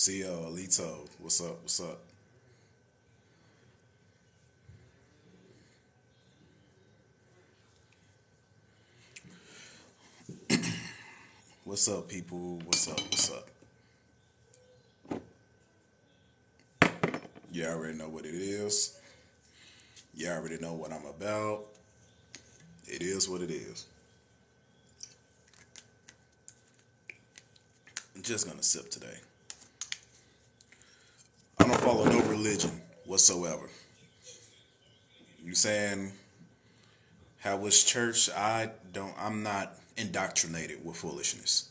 CEO, Alito, what's up? What's up? What's up, people? What's up? What's up? You already know what it is. You already know what I'm about. It is what it is. I'm just gonna sip today. I don't follow no religion whatsoever. You saying how was church? I'm not indoctrinated with foolishness.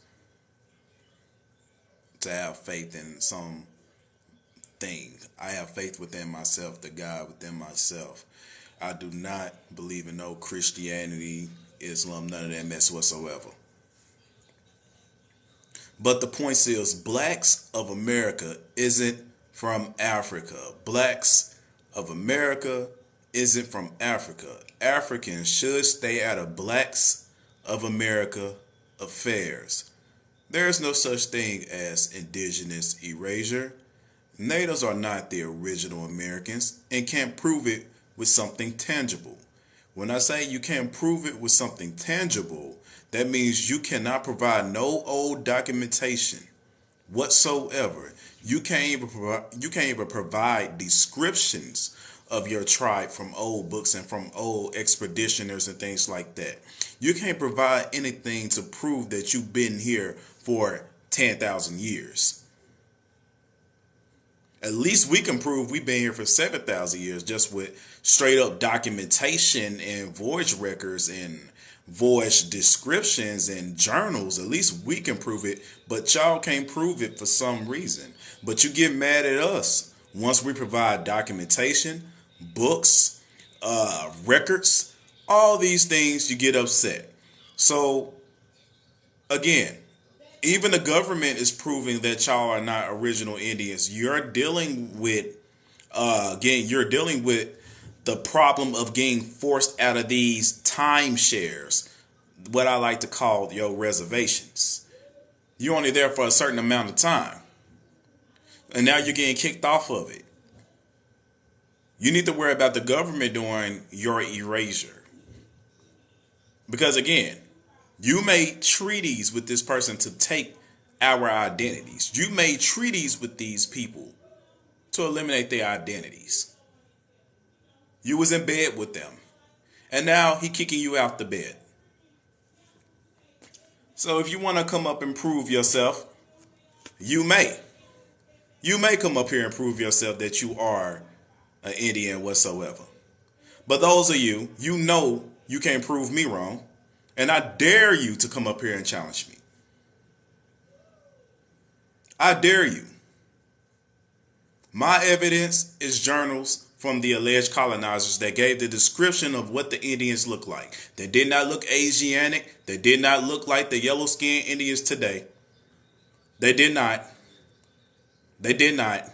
To have faith in some thing. I have faith within myself, the God within myself. I do not believe in no Christianity, Islam, none of that mess whatsoever. But the point is, blacks of America isn't from Africa. Blacks of America isn't from Africa. Africans should stay out of blacks of America affairs. There is no such thing as indigenous erasure. Natives are not the original Americans and can't prove it with something tangible. When I say you can't prove it with something tangible, that means you cannot provide no old documentation whatsoever. You can't even provide descriptions of your tribe from old books and from old expeditioners and things like that. You can't provide anything to prove that you've been here for 10,000 years. At least we can prove we've been here for 7,000 years just with straight up documentation and voyage records and voyage descriptions and journals. At least we can prove it, but y'all can't prove it for some reason. But you get mad at us once we provide documentation, books, records, all these things, you get upset. So again, even the government is proving that y'all are not original Indians. You're dealing with the problem of getting forced out of these timeshares, what I like to call your reservations. You're only there for a certain amount of time, and now you're getting kicked off of it. You need to worry about the government doing your erasure. Because again, you made treaties with this person to take our identities. You made treaties with these people to eliminate their identities. You was in bed with them. And now he kicking you out the bed. So if you want to come up and prove yourself, you may. You may come up here and prove yourself that you are an Indian whatsoever. But those of you, you know you can't prove me wrong. And I dare you to come up here and challenge me. I dare you. My evidence is journals from the alleged colonizers that gave the description of what the Indians look like. They did not look Asiatic. They did not look like the yellow-skinned Indians today. They did not. They did not.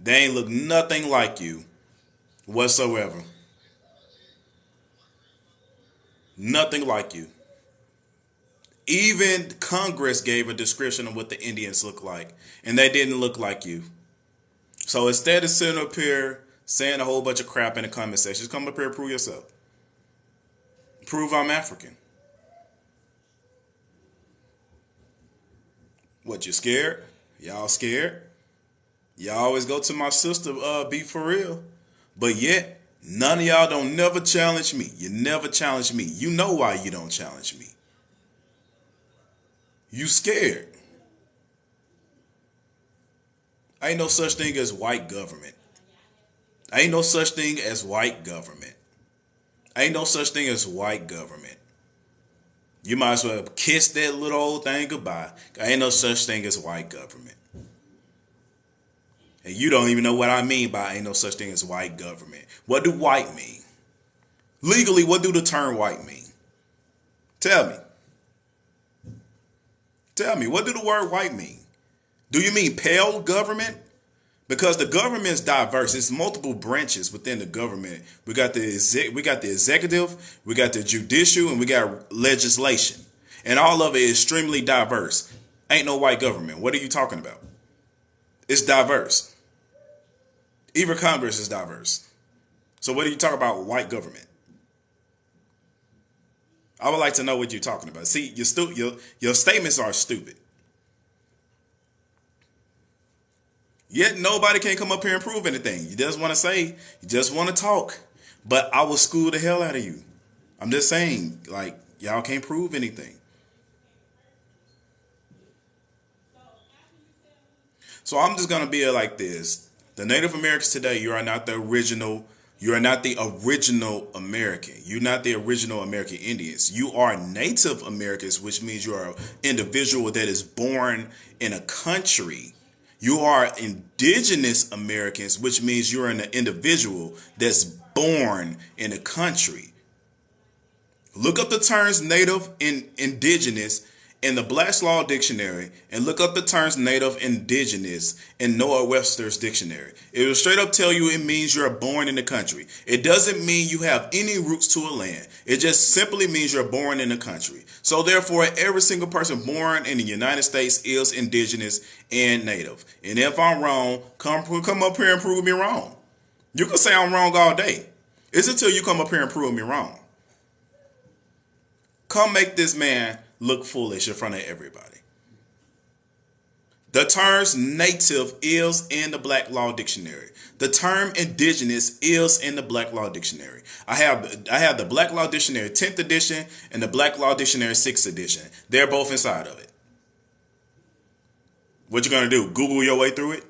They ain't look nothing like you whatsoever. Nothing like you. Even Congress gave a description of what the Indians look like, and they didn't look like you. So instead of sitting up here saying a whole bunch of crap in the comment section, come up here and prove yourself. Prove I'm African. What, you scared? Y'all scared? Y'all always go to my sister, be for real. But yet, none of y'all don't never challenge me. You never challenge me. You know why you don't challenge me. You scared. Ain't no such thing as white government. Ain't no such thing as white government. Ain't no such thing as white government. You might as well kiss that little old thing goodbye. Ain't no such thing as white government. And you don't even know what I mean by ain't no such thing as white government. What do white mean? Legally, what do the term white mean? Tell me. Tell me, what do the word white mean? Do you mean pale government? Because the government is diverse. It's multiple branches within the government. We got the executive, we got the judicial, and we got legislation. And all of it is extremely diverse. Ain't no white government. What are you talking about? It's diverse. Even Congress is diverse. So what do you talk about white government? I would like to know what you're talking about. See, your statements are stupid. Yet nobody can come up here and prove anything. You just want to say, you just want to talk. But I will school the hell out of you. I'm just saying, like, y'all can't prove anything. So I'm just gonna be like this. The Native Americans today, you are not the original. You are not the original American. You're not the original American Indians. You are Native Americans, which means you are an individual that is born in a country. You are Indigenous Americans, which means you're an individual that's born in a country. Look up the terms Native and Indigenous in the Black's Law Dictionary, and look up the terms Native Indigenous in Noah Webster's dictionary. It will straight up tell you it means you're born in the country. It doesn't mean you have any roots to a land. It just simply means you're born in the country. So therefore, every single person born in the United States is Indigenous and Native. And if I'm wrong, come up here and prove me wrong. You can say I'm wrong all day. It's until you come up here and prove me wrong. Come make this man look foolish in front of everybody. The terms native is in the Black Law Dictionary. The term indigenous is in the Black Law Dictionary. I have the Black Law Dictionary 10th edition and the Black Law Dictionary 6th edition. They're both inside of it. What you gonna do? Google your way through it?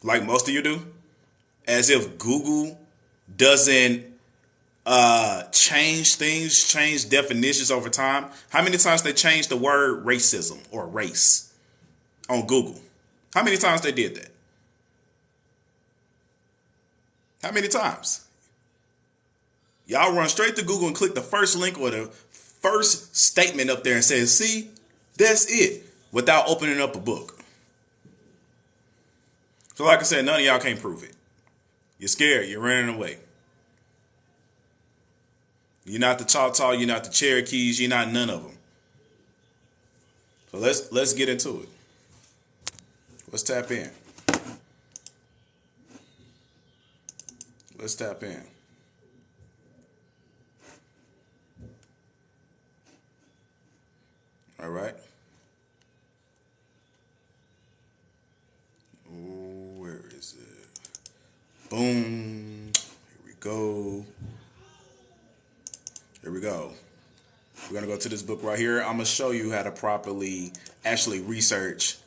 Like most of you do? As if Google doesn't change things, change definitions over time. How many times they changed the word racism or race on Google? How many times they did that? How many times? Y'all run straight to Google and click the first link or the first statement up there and say, see, that's it, without opening up a book. So like I said, none of y'all can't prove it. You're scared, you're running away. You're not the Choctaw, you're not the Cherokees, you're not none of them. So let's get into it. Let's tap in. Let's tap in. All right. Ooh, where is it? Boom. Here we go. Here we go. We're going to go to this book right here. I'm going to show you how to properly actually research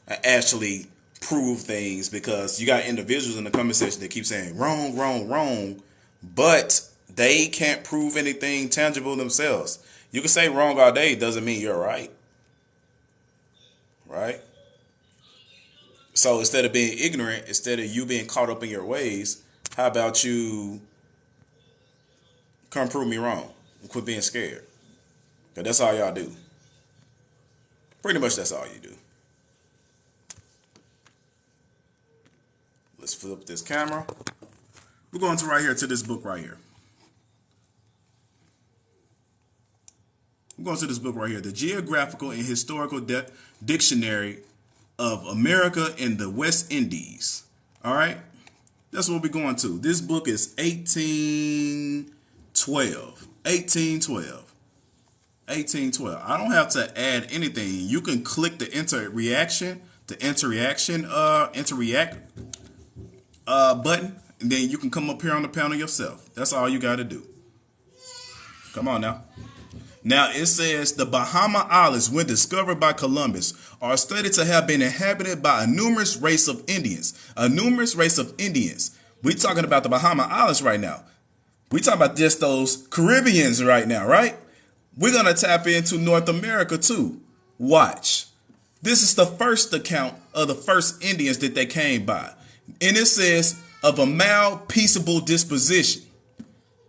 and actually prove things, because you got individuals in the comment section that keep saying wrong, wrong, wrong, but they can't prove anything tangible themselves. You can say wrong all day, doesn't mean you're right. Right? So instead of being ignorant, instead of you being caught up in your ways, how about you come prove me wrong and quit being scared? Because that's all y'all do. Pretty much that's all you do. Let's flip this camera. We're going to right here to this book right here. We're going to this book right here. The Geographical and Historical Dictionary of America and the West Indies. All right. That's what we're going to. This book is 1812. 1812. 1812. I don't have to add anything. You can click the interact button, and then you can come up here on the panel yourself. That's all you got to do. Come on now. Now it says the Bahama Islands, when discovered by Columbus, are studied to have been inhabited by a numerous race of Indians. A numerous race of Indians. We're talking about the Bahama Islands right now. We're talking about just those Caribbeans right now, right? We're going to tap into North America too. Watch. This is the first account of the first Indians that they came by. And it says of a mild, peaceable disposition,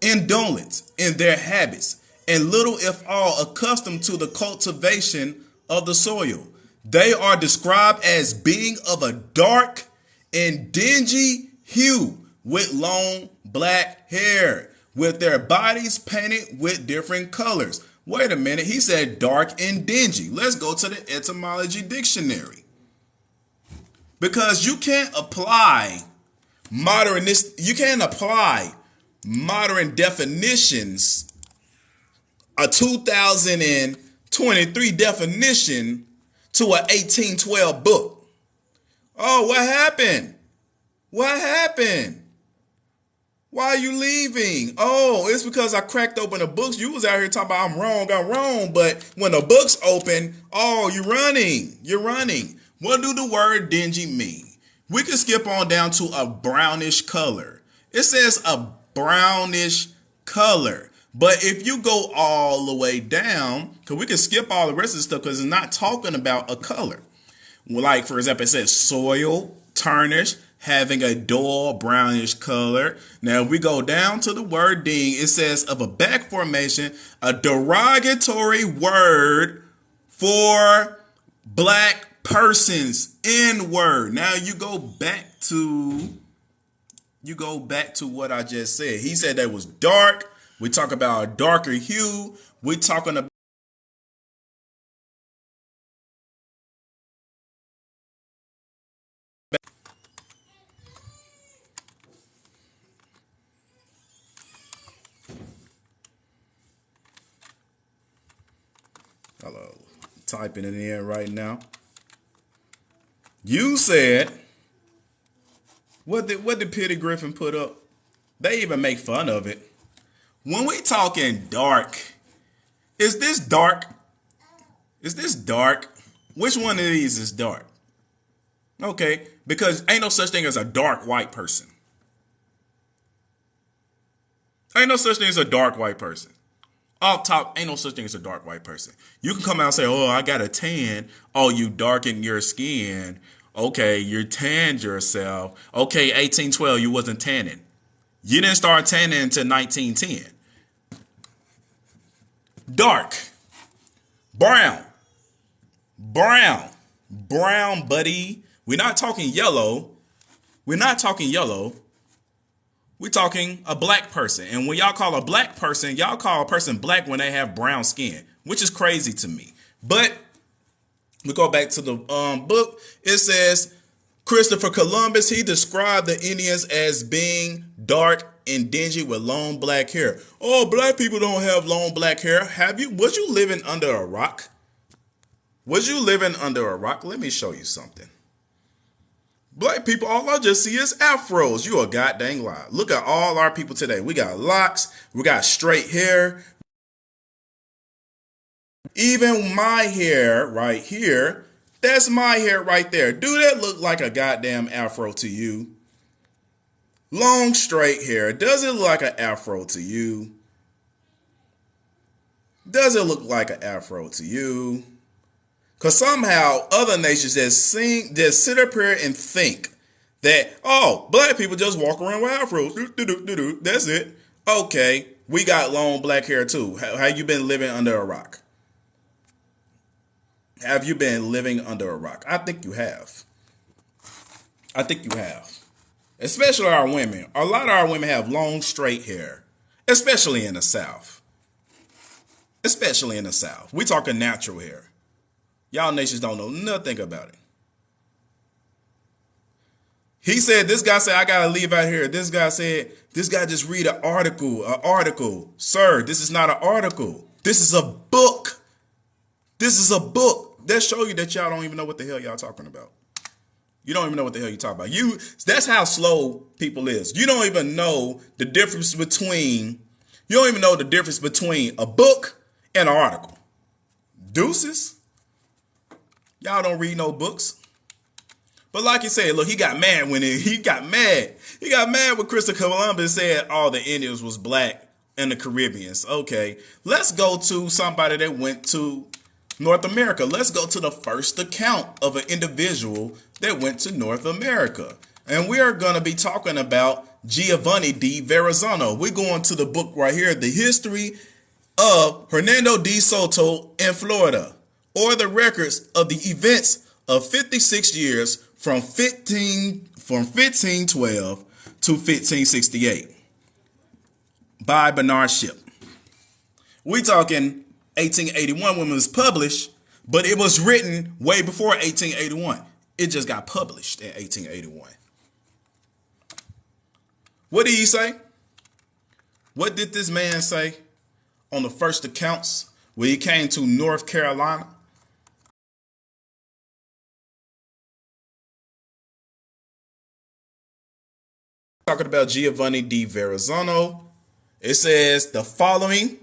indolent in their habits, and little if all accustomed to the cultivation of the soil. They are described as being of a dark and dingy hue with long black hair, with their bodies painted with different colors. Wait a minute, he said dark and dingy. Let's go to the etymology dictionary. because you can't apply you can't apply modern definitions, a 2023 definition to an 1812 book. Oh, what happened? What happened? Why are you leaving? Oh, it's because I cracked open the books. You was out here talking about I'm wrong. But when the book's open, oh, you're running. You're running. What do the word dingy mean? We can skip on down to a brownish color. It says a brownish color. But if you go all the way down, because we can skip all the rest of the stuff because it's not talking about a color. Like, for example, it says soil, tarnish, having a dull brownish color. Now, if we go down to the word ding, it says of a back formation, a derogatory word for black persons. N-word. Now, you go back to what I just said. He said that was dark. We talk about a darker hue. We're talking about hello. Typing it in right now. You said, what did Peter Griffin put up? They even make fun of it. When we talking dark, is this dark? Is this dark? Which one of these is dark? Okay, because ain't no such thing as a dark white person. Ain't no such thing as a dark white person. Off top, ain't no such thing as a dark white person. You can come out and say, oh, I got a tan. Oh, you darkened your skin. Okay, you tanned yourself. Okay, 1812, you wasn't tanning. You didn't start tanning until 1910. Dark. Brown. Brown, buddy. We're not talking yellow. We're talking a black person. And when y'all call a black person, y'all call a person black when they have brown skin, which is crazy to me. But we go back to the book. It says Christopher Columbus, he described the Indians as being dark and dingy with long black hair. Oh, black people don't have long black hair. Was you living under a rock? Was you living under a rock? Let me show you something. Black people, all I just see is afros. You a goddamn lie. Look at all our people today. We got locks. We got straight hair. Even my hair right here, that's my hair right there. Do that look like a goddamn afro to you? Long straight hair. Does it look like an afro to you? Does it look like an afro to you? Because somehow other nations just sit up here and think that, oh, black people just walk around with afros. That's it. Okay, we got long black hair too. How you been living under a rock? Have you been living under a rock? I think you have. Especially our women. A lot of our women have long straight hair, especially in the South. We talking natural hair. Y'all nations don't know nothing about it. He said, this guy said, I got to leave out here. This guy just read an article. Sir, this is not an article. This is a book. That show you that y'all don't even know what the hell y'all talking about. You don't even know what the hell you talking about. That's how slow people is. You don't even know the difference between a book and an article. Deuces. Y'all don't read no books. But like you said, look, he got mad when he got mad. He got mad when Christopher Columbus said all the Indians was black and the Caribbeans. Okay, let's go to somebody that went to North America. Let's go to the first account of an individual that went to North America. And we are going to be talking about Giovanni di Verrazzano. We're going to the book right here, The History of Hernando de Soto in Florida, or the records of the events of 56 years from 1512 to 1568 by Bernard Shipp. We talking 1881 when it was published, but it was written way before 1881. It just got published in 1881. What did he say? What did this man say on the first accounts when he came to North Carolina? Talking about Giovanni di Verrazzano. It says the following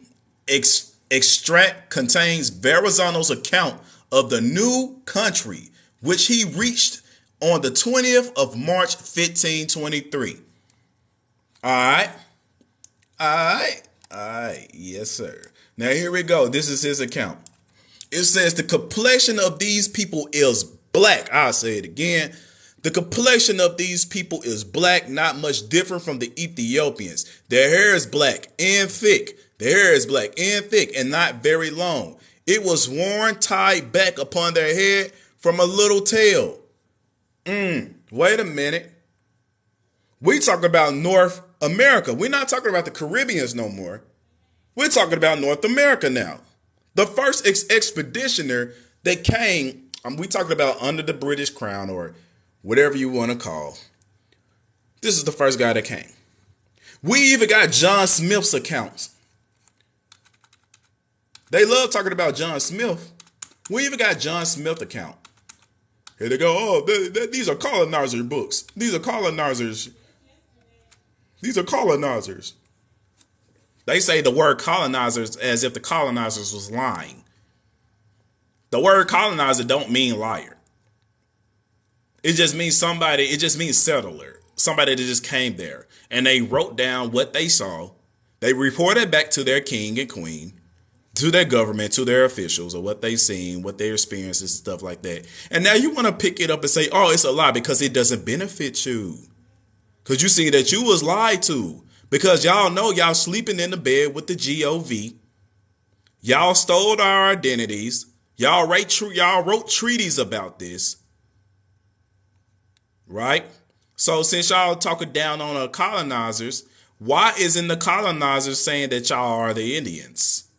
extract contains Verrazzano's account of the new country, which he reached on the 20th of March, 1523. All right. All right. All right. Yes, sir. Now, here we go. This is his account. It says the complexion of these people is black. I'll say it again. The complexion of these people is black, not much different from the Ethiopians. Their hair is black and thick. Their hair is black and thick and not very long. It was worn tied back upon their head from a little tail. Wait a minute. We talking about North America. We're not talking about the Caribbeans no more. We're talking about North America now. The first expeditioner that came, we talking about under the British crown or whatever you want to call. This is the first guy that came. We even got John Smith's accounts. They love talking about John Smith. We even got John Smith account. Here they go. Oh, these are colonizer books. These are colonizers. These are colonizers. They say the word colonizers as if the colonizers was lying. The word colonizer don't mean liar. It just means somebody, it just means settler. Somebody that just came there. And they wrote down what they saw. They reported back to their king and queen, to their government, to their officials, or what they seen, what their experiences and stuff like that. And now you want to pick it up and say, oh, it's a lie because it doesn't benefit you. Because you see that you was lied to. Because y'all know y'all sleeping in the bed with the GOV. Y'all stole our identities. Y'all wrote treaties about this. Right? So since y'all talking down on the colonizers, why isn't the colonizers saying that y'all are the Indians?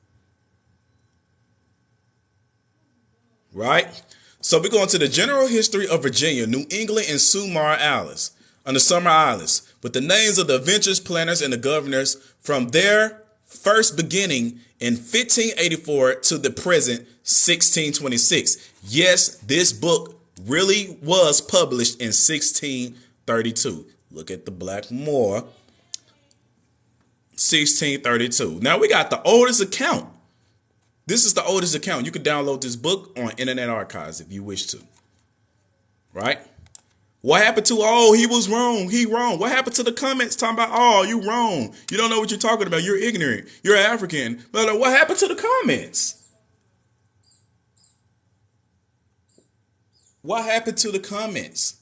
Right? So we're going to the general history of Virginia, New England, and Sumar Islands, on the Summer Islands, with the names of the adventurous planters and the governors from their first beginning in 1584 to the present 1626. Yes, this book really was published in 1632. Look at the Black Moor. 1632. Now we got the oldest account. This is the oldest account. You can download this book on Internet Archives if you wish to. Right? What happened to, oh, he was wrong. He wrong. What happened to the comments talking about, oh, you wrong. You don't know what you're talking about. You're ignorant. You're African. But what happened to the comments? What happened to the comments?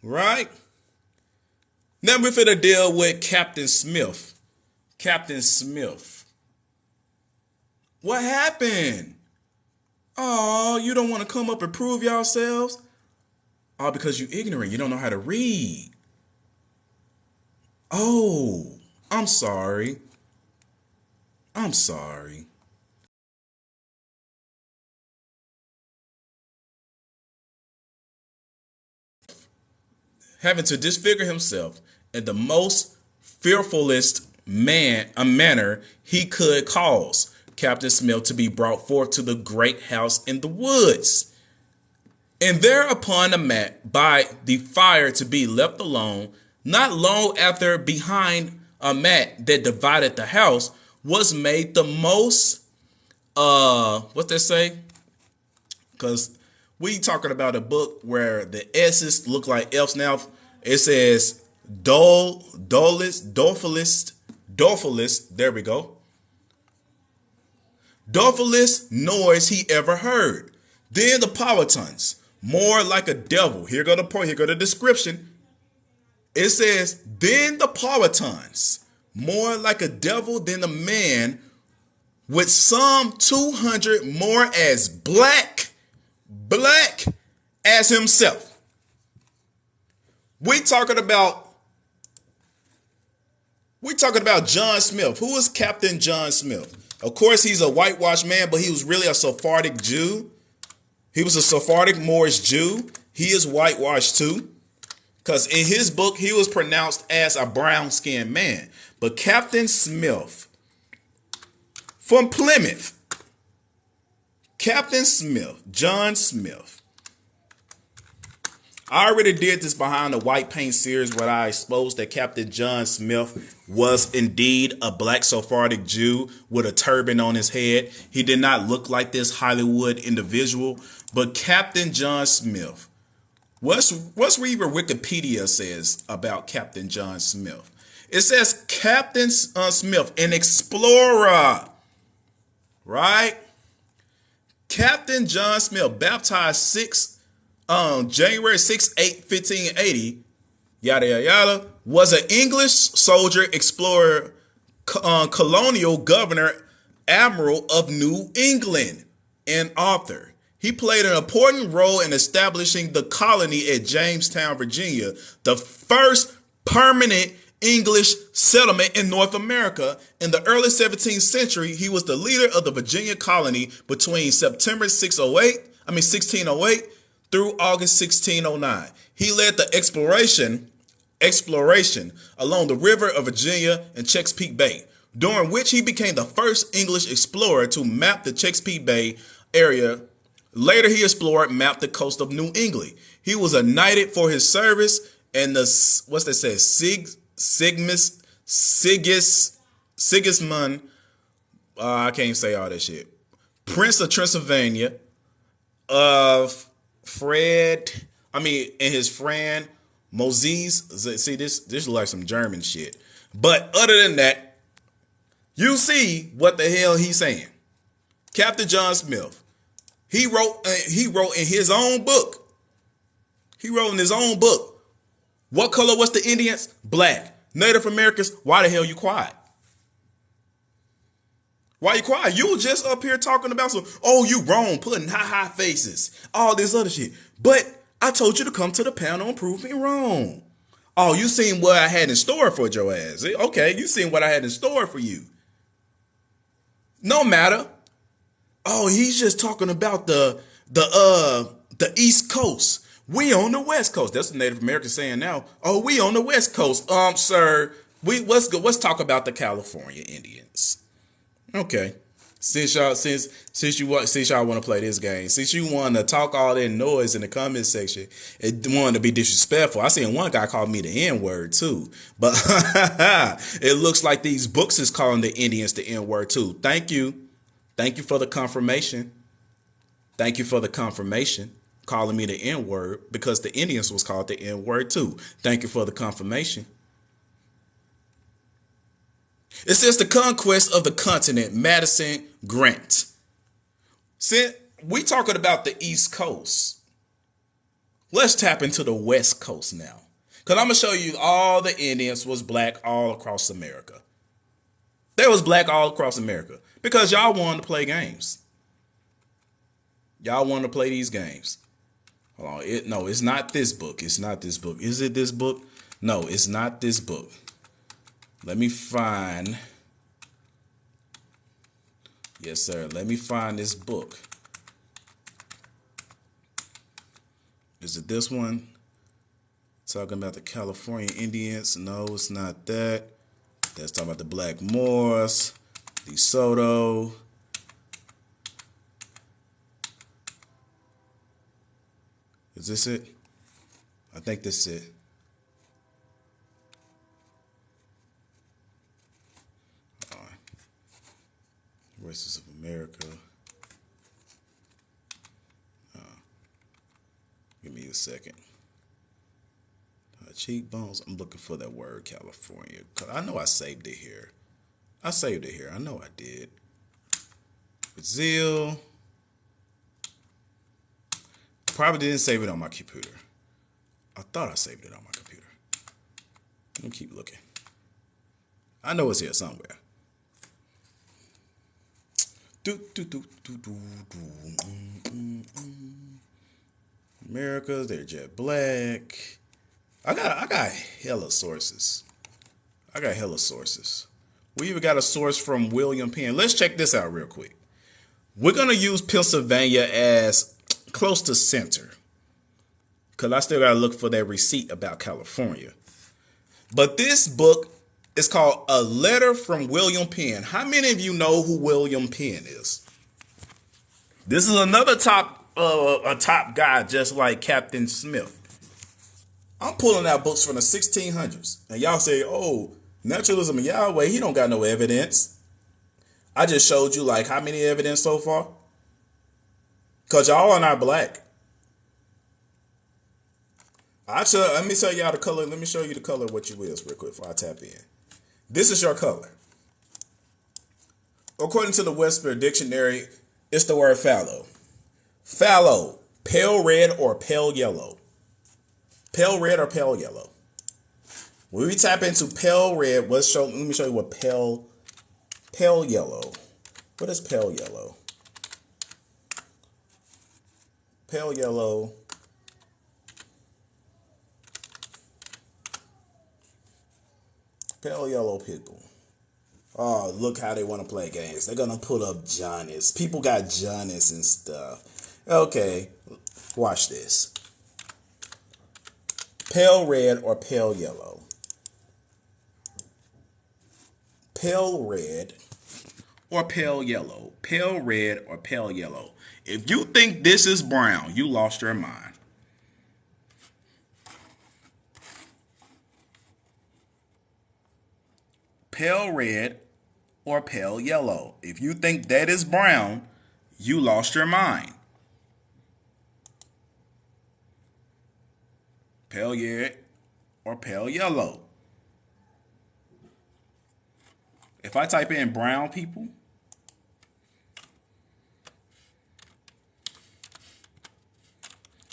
Right? Now we're finna deal with Captain Smith. Captain Smith. What happened? Oh, you don't want to come up and prove yourselves? Oh, because you ignorant. You don't know how to read. Oh, I'm sorry. I'm sorry. Having to disfigure himself in the most fearfulest manner he could cause Captain Smith to be brought forth to the great house in the woods, and there upon a mat by the fire to be left alone. Not long after, behind a mat that divided the house was made the most what they say, because we talking about a book where the S's look like F's. Now it says dolefulest. There we go. Dolefulest noise he ever heard. Then the Powhatans, more like a devil. Here go the point. Here go the description. It says, then the Powhatans, more like a devil than a man, with some 200 more as black as himself. We talking about John Smith. Who is Captain John Smith? Of course, he's a whitewashed man, but he was really a Sephardic Jew. He was a Sephardic Moorish Jew. He is whitewashed too. Because in his book, he was pronounced as a brown-skinned man. But Captain Smith from Plymouth, Captain Smith, John Smith. I already did this behind the white paint series where I exposed that Captain John Smith was indeed a black Sephardic Jew with a turban on his head. He did not look like this Hollywood individual. But Captain John Smith, what's read what Wikipedia says about Captain John Smith? It says Captain Smith, an explorer, right? Captain John Smith, baptized January 6, 1580, yada, yada, yada, was an English soldier, explorer, colonial governor, admiral of New England, and author. He played an important role in establishing the colony at Jamestown, Virginia, the first permanent English settlement in North America. In the early 17th century, he was the leader of the Virginia colony between September 1608 through August 1609. He led the exploration along the river of Virginia and Chesapeake Bay, during which he became the first English explorer to map the Chesapeake Bay area. Later, he explored and mapped the coast of New England. He was knighted for his service, and Sigismund, I can't say all that shit, Prince of Transylvania, and his friend Moses. See, this is like some German shit. But other than that, you see what the hell he's saying. Captain John Smith. He wrote in his own book. What color was the Indians? Black. Native Americans, why the hell you quiet? Why you quiet? You were just up here talking about you wrong, putting high faces, all this other shit. But I told you to come to the panel and prove me wrong. Oh, you seen what I had in store for your ass. Okay, you seen what I had in store for you. No matter. Oh, he's just talking about the East Coast. We on the West Coast. That's the Native American saying now. Oh, we on the West Coast. Sir, let's talk about the California Indians. Okay. Since y'all want to play this game, since you want to talk all that noise in the comment section and wanted to be disrespectful, I seen one guy call me the N-word too. But it looks like these books is calling the Indians the N-word too. Thank you. Thank you for the confirmation. Thank you for the confirmation. Calling me the N-word because the Indians was called the N-word too. Thank you for the confirmation. It says the conquest of the continent, Madison Grant. Since we talking about the East Coast, let's tap into the West Coast now. Because I'm going to show you all the Indians was black all across America. They was black all across America because y'all wanted to play games. Y'all wanted to play these games. Hold on. No, it's not this book. It's not this book. Is it this book? No, it's not this book. Let me find. Yes, sir. Let me find this book. Is it this one? Talking about the California Indians. No, it's not that. That's talking about the Black Moors, DeSoto. Is this it? I think this is it. Races of America. Give me a second. Cheekbones. I'm looking for that word California. Cause I know I saved it here. I know I did. Brazil. Probably didn't save it on my computer. I thought I saved it on my computer. Let me keep looking. I know it's here somewhere. America, they're jet black. I got hella sources. We even got a source from William Penn. Let's check this out real quick. We're going to use Pennsylvania as close to center, because I still got to look for that receipt about California. But this book is called A Letter from William Penn. How many of you know who William Penn is? This is another a top guy, just like Captain Smith. I'm pulling out books from the 1600s. And y'all say, oh, naturalism of Yahweh, he don't got no evidence. I just showed you like how many evidence so far? Because y'all are not black. Let me tell y'all the color. Let me show you the color of what you is real quick before I tap in. This is your color. According to the Webster Dictionary, it's the word fallow. Fallow, pale red or pale yellow. Pale red or pale yellow. When we tap into pale red, let me show you what pale yellow. What is pale yellow? Pale yellow. Pale yellow people. Oh, look how they want to play games. They're going to put up Johnny's. People got Johnny's and stuff. Okay, watch this. Pale red or pale yellow. Pale red or pale yellow. Pale red or pale yellow. If you think this is brown, you lost your mind. Pale red or pale yellow. If you think that is brown, you lost your mind. Pale red or pale yellow. If I type in brown people,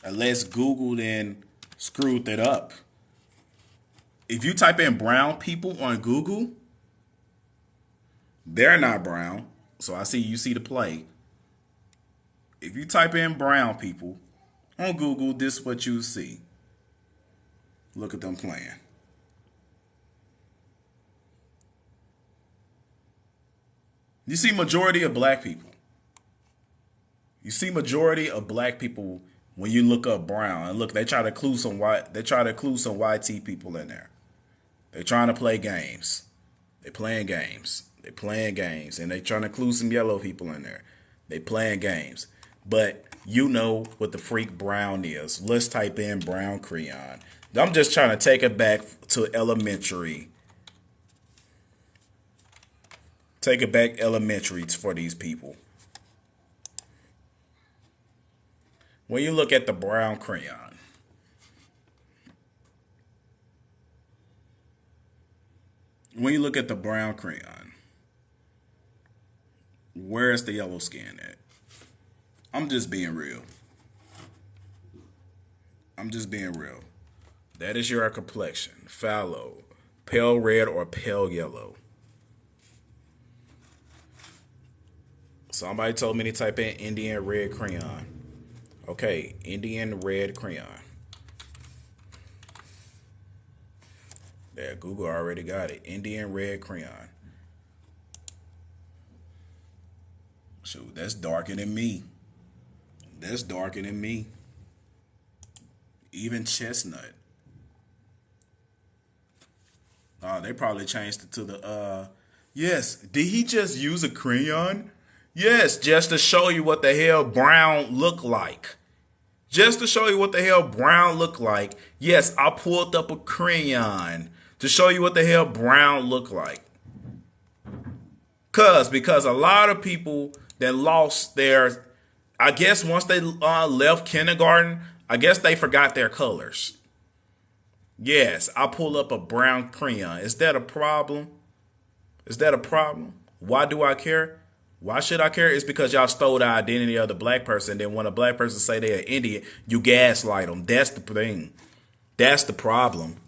unless Google then screwed that up. If you type in brown people on Google, they're not brown. So you see the play. If you type in brown people on Google, this is what you see. Look at them playing. You see majority of black people. You see majority of black people when you look up brown. And look, they try to include some YT people in there. They're trying to play games. They're playing games. They're playing games. And they're trying to include some yellow people in there. They playing games. But you know what the freak brown is. Let's type in brown crayon. I'm just trying to take it back to elementary. Take it back elementary for these people. When you look at the brown crayon, where's the yellow skin at? I'm just being real. That is your complexion. Fallow, pale red or pale yellow. Somebody told me to type in Indian red crayon. Okay, Indian red crayon. There, Google already got it. Indian red crayon. Shoot, that's darker than me. Even chestnut. Oh, they probably changed it to the yes. Did he just use a crayon? Yes, just to show you what the hell brown look like. Yes, I pulled up a crayon to show you what the hell brown look like. Because a lot of people that lost their, I guess once they left kindergarten, I guess they forgot their colors. Yes, I pull up a brown crayon. Is that a problem? Why do I care? Why should I care? It's because y'all stole the identity of the black person. Then when a black person say they're Indian, you gaslight them. That's the thing. That's the problem.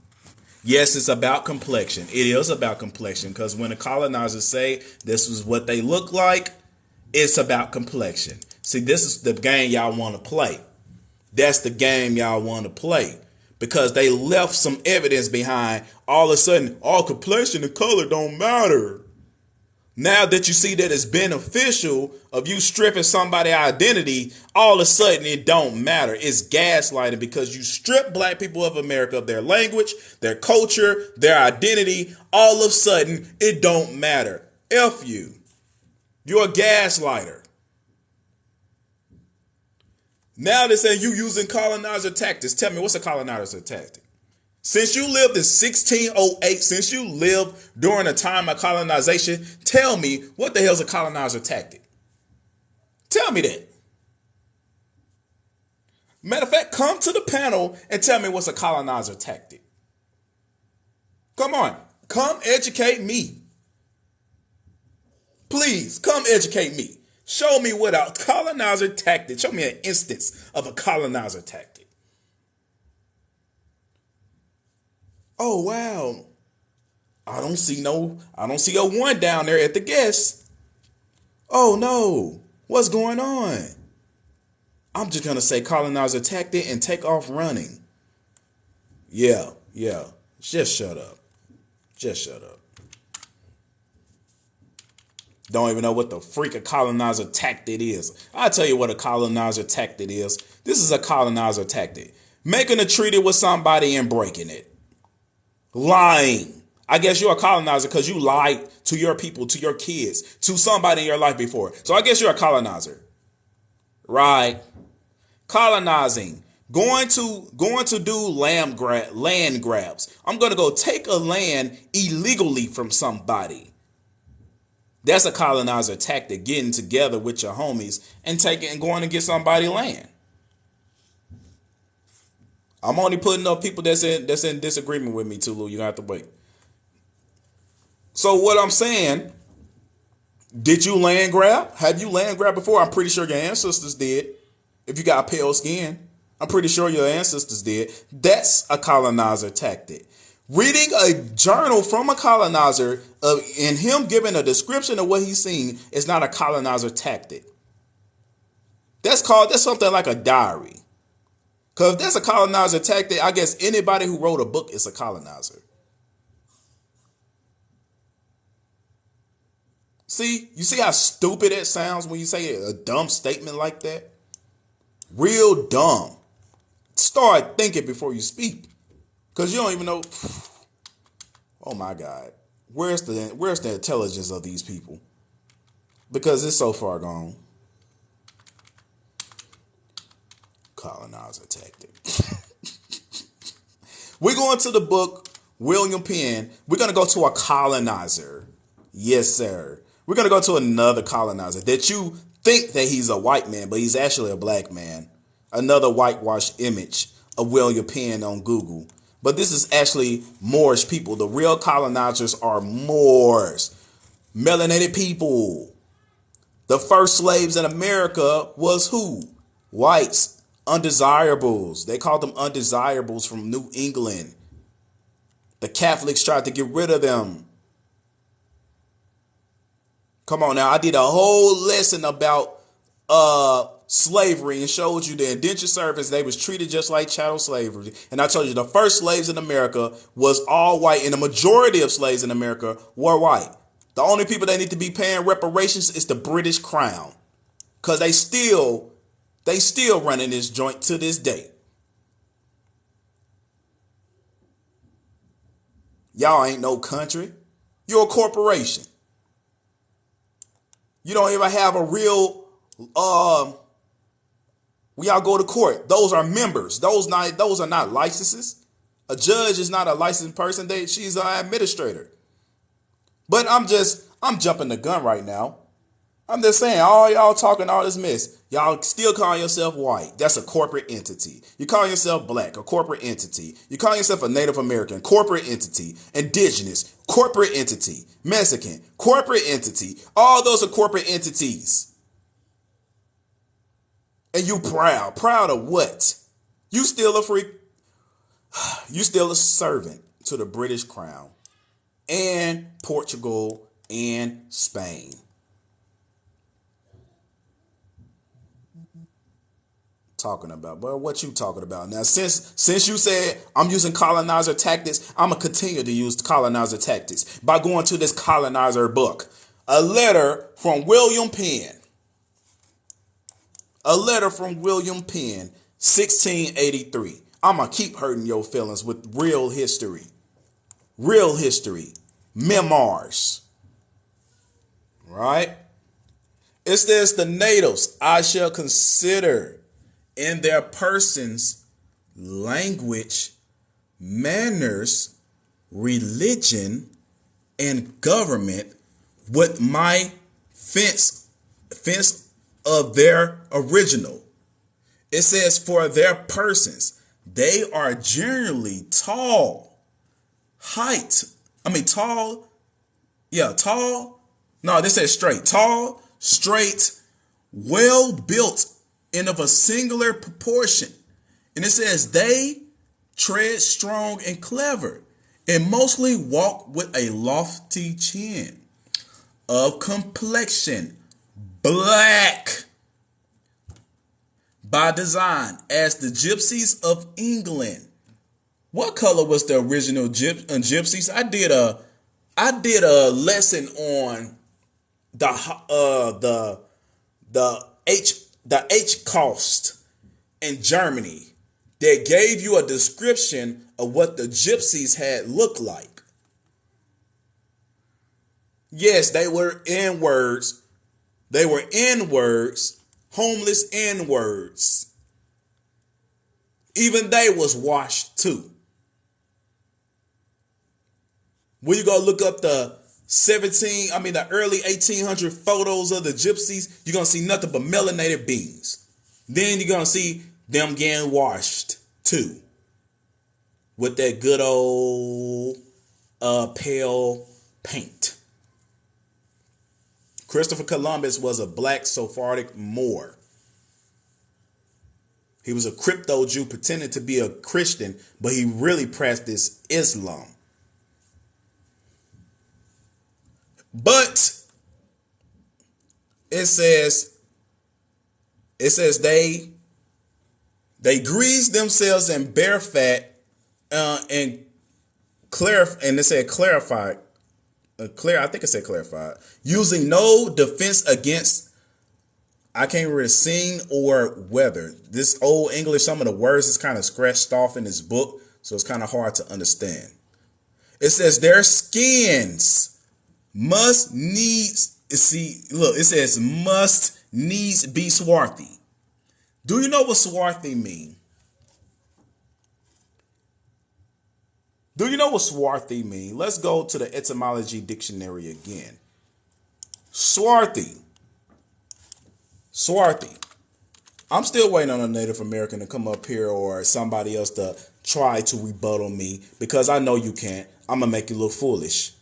Yes, it's about complexion. It is about complexion because when the colonizers say this is what they look like, it's about complexion. See, this is the game y'all want to play. That's the game y'all want to play because they left some evidence behind. All of a sudden, all complexion and color don't matter. Now that you see that it's beneficial of you stripping somebody's identity, all of a sudden it don't matter. It's gaslighting because you strip black people of America of their language, their culture, their identity. All of a sudden it don't matter. F you. You're a gaslighter. Now they're saying you using colonizer tactics. Tell me, what's a colonizer tactic? Since you lived in 1608, since you lived during a time of colonization, tell me, what the hell's a colonizer tactic? Tell me that. Matter of fact, come to the panel and tell me what's a colonizer tactic. Come on, come educate me. Please, come educate me. Show me what a colonizer tactic, show me an instance of a colonizer tactic. Oh, wow. I don't see a one down there at the guest. Oh, no. What's going on? I'm just going to say colonizer tactic and take off running. Yeah. Just shut up. Just shut up. Don't even know what the freak a colonizer tactic is. I'll tell you what a colonizer tactic is. This is a colonizer tactic. Making a treaty with somebody and breaking it. Lying. I guess you're a colonizer because you lied to your people, to your kids, to somebody in your life before. So I guess you're a colonizer. Right. Colonizing. Going to do land grabs. I'm going to go take a land illegally from somebody. That's a colonizer tactic, getting together with your homies and going to get somebody land. I'm only putting up people that's in disagreement with me, Tulu. You're going to have to wait. So what I'm saying, did you land grab? Have you land grabbed before? I'm pretty sure your ancestors did. If you got pale skin, I'm pretty sure your ancestors did. That's a colonizer tactic. Reading a journal from a colonizer and him giving a description of what he's seen is not a colonizer tactic. That's something like a diary. Because if that's a colonizer tactic, I guess anybody who wrote a book is a colonizer. See, you see how stupid it sounds when you say a dumb statement like that? Real dumb. Start thinking before you speak. Because you don't even know. Oh my God. Where's the intelligence of these people? Because it's so far gone. Colonizer tactic. We're going to the book, William Penn. We're going to go to a colonizer. Yes, sir. We're going to go to another colonizer that you think that he's a white man, but he's actually a black man. Another whitewashed image of William Penn on Google. But this is actually Moorish people. The real colonizers are Moors. Melanated people. The first slaves in America was who? Whites. Undesirables. They called them undesirables from New England. The Catholics tried to get rid of them. Come on now. I did a whole lesson about slavery and showed you the indentured servants. They was treated just like chattel slavery. And I told you the first slaves in America was all white, and the majority of slaves in America were white. The only people that need to be paying reparations is the British Crown. Because they still running this joint to this day. Y'all ain't no country. You're a corporation. You don't even have a real, when y'all go to court, those are members. Those are not licenses. A judge is not a licensed person. She's an administrator. But I'm jumping the gun right now. I'm just saying, all y'all talking all this mess. Y'all still calling yourself white. That's a corporate entity. You call yourself black, a corporate entity. You call yourself a Native American, corporate entity. Indigenous, corporate entity. Mexican, corporate entity. All those are corporate entities. And you proud. Proud of what? You still a freak. You still a servant to the British Crown and Portugal and Spain. Talking about, but what you talking about now? Since you said I'm using colonizer tactics, I'm gonna continue to use colonizer tactics by going to this colonizer book. A letter from William Penn. A letter from William Penn, 1683. I'm going to keep hurting your feelings with real history. Real history. Memoirs. Right? It says, the natives I shall consider in their persons, language, manners, religion, and government with my fence of their original. It says, for their persons, they are generally tall, tall. No, this says straight. Tall, straight, well built, and of a singular proportion. And it says they tread strong and clever, and mostly walk with a lofty chin. Of complexion, black by design, as the gypsies of England. What color was the original gypsies? I did a lesson on the H cost in Germany that gave you a description of what the gypsies had looked like. Yes, they were N-words. They were N-words, homeless N-words. Even they was washed too. When you go look up the early 1800 photos of the gypsies, you're going to see nothing but melanated beings. Then you're going to see them getting washed too. With that good old pale paint. Christopher Columbus was a black Sephardic Moor. He was a crypto Jew pretending to be a Christian, but he really practiced Islam. But it says they grease themselves in bare fat and clarified. I think it said clarified. Using no defense against, I can't read seen or weather. This old English, some of the words is kind of scratched off in this book, so it's kind of hard to understand. It says their skins must needs be swarthy. Do you know what swarthy mean? Do you know what swarthy mean? Let's go to the etymology dictionary again. Swarthy. I'm still waiting on a Native American to come up here or somebody else to try to rebuttal me because I know you can't. I'm going to make you look foolish.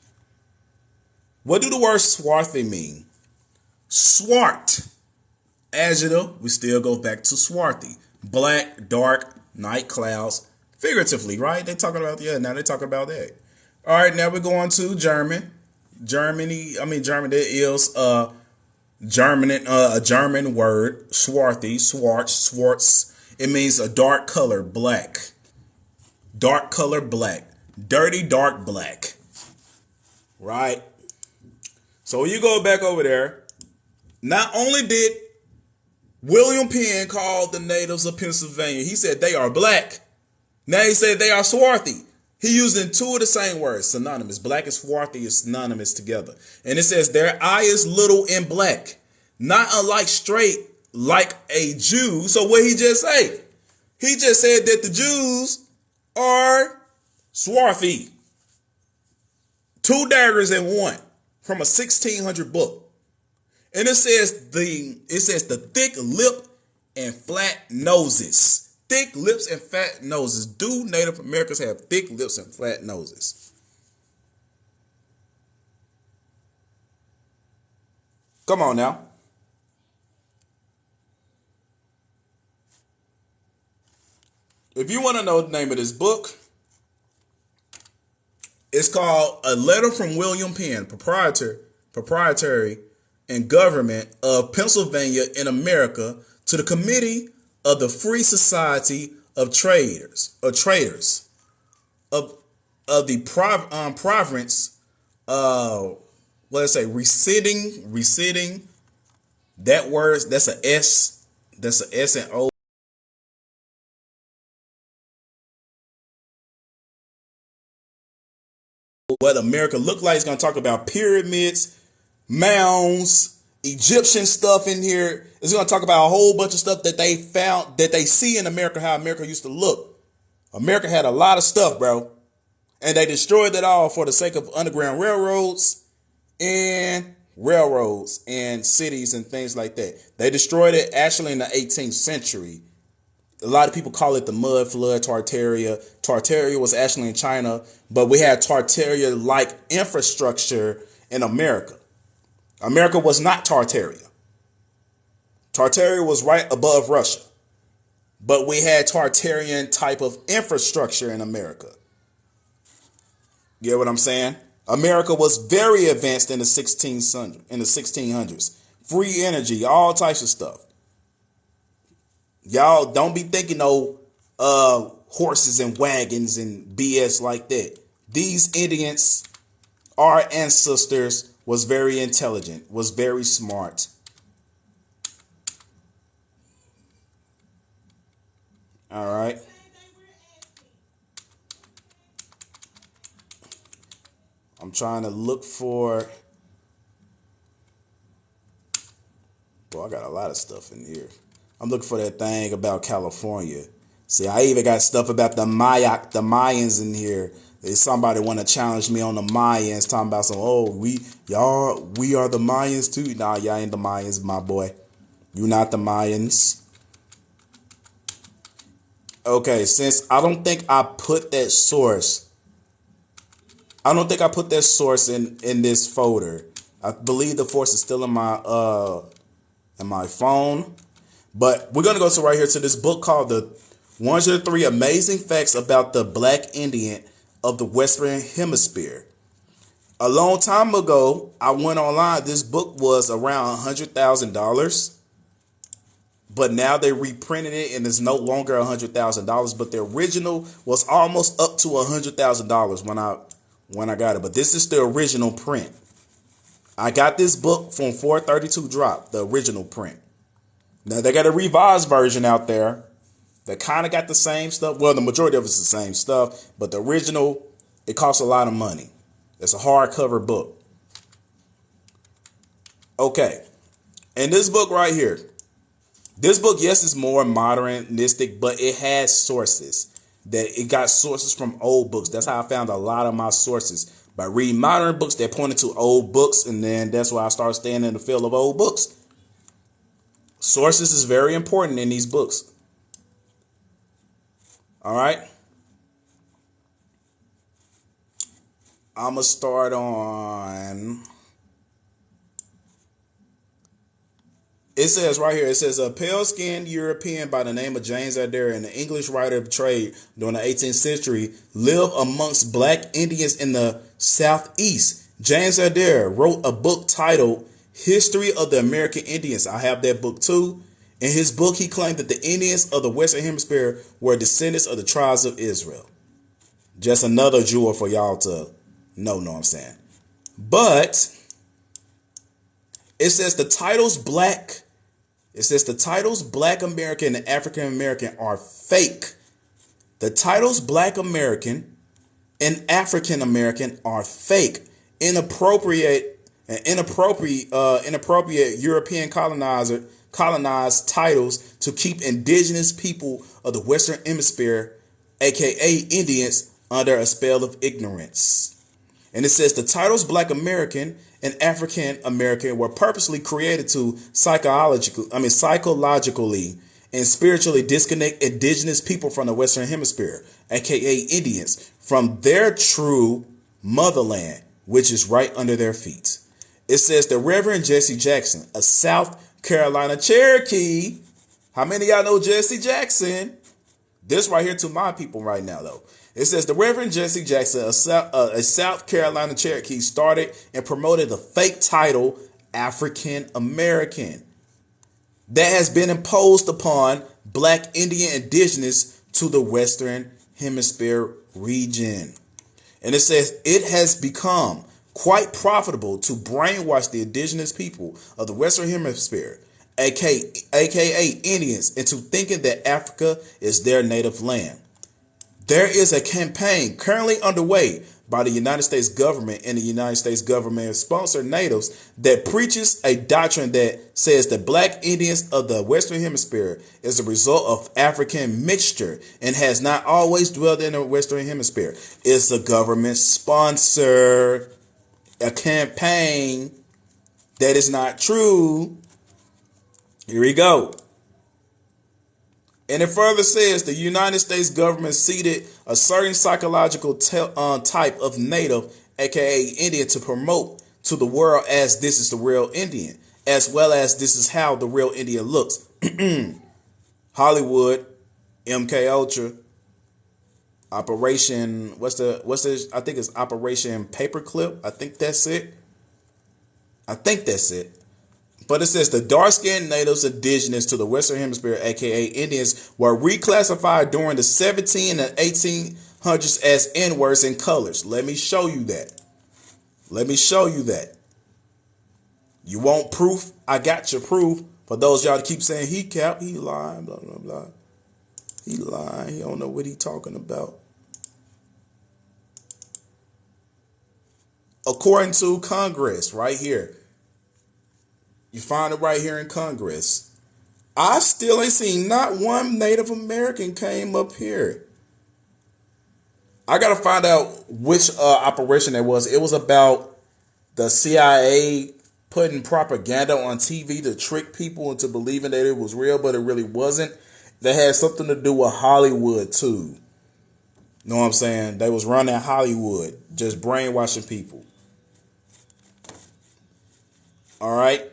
What do the word swarthy mean? Swart. Adjective, we still go back to swarthy. Black, dark, night clouds. Figuratively, right? Now they're talking about that. All right, now we're going to German. German, there is a German word, swarthy, swartz. It means a dark color, black. Dark color, black. Dirty, dark, black. Right? So you go back over there. Not only did William Penn call the natives of Pennsylvania, he said they are black. Now he said they are swarthy. He using two of the same words, synonymous. Black and swarthy is synonymous together. And it says their eye is little and black, not unlike straight like a Jew. So what he just say? He just said that the Jews are swarthy. Two daggers in one from a 1600 book. And it says the thick lip and flat noses. Thick lips and fat noses. Do Native Americans have thick lips and flat noses? Come on now. If you want to know the name of this book, it's called A Letter from William Penn, Proprietary and Government of Pennsylvania in America, to the Committee of the Free Society of Traders of the province let's say receding. That word, that's a S. That's a S and O. What America looked like is going to talk about pyramids, mounds, Egyptian stuff in here. It's going to talk about a whole bunch of stuff that they found, that they see in America, how America used to look. America had a lot of stuff, bro. And they destroyed it all for the sake of underground railroads and cities and things like that. They destroyed it actually in the 18th century. A lot of people call it the mud flood, Tartaria. Tartaria was actually in China, but we had Tartaria-like infrastructure in America. America was not Tartaria. Tartaria was right above Russia. But we had Tartarian type of infrastructure in America. You get what I'm saying? America was very advanced in the 1600s. Free energy, all types of stuff. Y'all don't be thinking horses and wagons and BS like that. These Indians, our ancestors, was very intelligent, was very smart. All right. I'm trying to look for. Well, I got a lot of stuff in here. I'm looking for that thing about California. See, I even got stuff about the Mayans in here. If somebody want to challenge me on the Mayans, talking about we are the Mayans too. Nah, y'all ain't the Mayans, my boy. You not the Mayans. Okay, since I don't think I put that source. I don't think I put that source in this folder. I believe the source is still in my phone. But we're going to go to right here to this book called The 103 Amazing Facts About the Black Indian of the Western Hemisphere. A long time ago, I went online. This book was around $100,000. But now they reprinted it and it's no longer $100,000. But the original was almost up to $100,000 when I got it. But this is the original print. I got this book from 432 Drop, the original print. Now they got a revised version out there that kind of got the same stuff. Well, the majority of it's the same stuff, but the original, it costs a lot of money. It's a hardcover book. Okay. And this book right here, this book, yes, is more modernistic, but it has sources. It got sources from old books. That's how I found a lot of my sources. By reading modern books that pointed to old books, and then that's why I started staying in the field of old books. Sources is very important in these books. All right. I'm going to start on. It says right here, it says a pale-skinned European by the name of James Adair, an English writer of trade during the 18th century, lived amongst black Indians in the Southeast. James Adair wrote a book titled History of the American Indians. I have that book too. In his book, he claimed that the Indians of the Western Hemisphere were descendants of the tribes of Israel. Just another jewel for y'all to know what I'm saying. But it says the titles Black American and African American are fake. The titles Black American and African American are fake. Inappropriate European colonized titles to keep indigenous people of the Western Hemisphere, aka Indians, under a spell of ignorance. And it says the titles Black American and African American were purposely created to psychologically and spiritually disconnect indigenous people from the Western Hemisphere, aka Indians, from their true motherland, which is right under their feet. It says the Reverend Jesse Jackson, a South Carolina Cherokee. How many of y'all know Jesse Jackson? This right here to my people right now, though. It says the Reverend Jesse Jackson, a South Carolina Cherokee, started and promoted the fake title African American that has been imposed upon Black Indian indigenous to the Western Hemisphere region. And it says it has become quite profitable to brainwash the indigenous people of the Western Hemisphere, aka Indians, into thinking that Africa is their native land. There is a campaign currently underway by the United States government and the United States government sponsored natives that preaches a doctrine that says that black Indians of the Western Hemisphere is a result of African mixture and has not always dwelled in the Western Hemisphere. It's a government sponsored a campaign that is not true. Here we go. And it further says the United States government seeded a certain psychological type of native, aka Indian, to promote to the world as this is the real Indian, as well as this is how the real Indian looks. Hollywood, MK Ultra, Operation, what's the I think it's Operation Paperclip. I think that's it. But it says the dark-skinned natives indigenous to the Western Hemisphere, aka Indians, were reclassified during the 17 and 1800s as N-words and colors. Let me show you that. You want proof? I got your proof. For those y'all that keep saying he capped, he lying, blah, blah, blah. He lying. He don't know what he talking about. According to Congress, right here. You find it right here in Congress. I still ain't seen not one Native American came up here. I got to find out which operation it was. It was about the CIA putting propaganda on TV to trick people into believing that it was real, but it really wasn't. That had something to do with Hollywood too. Know what I'm saying? They was running Hollywood, just brainwashing people. All right.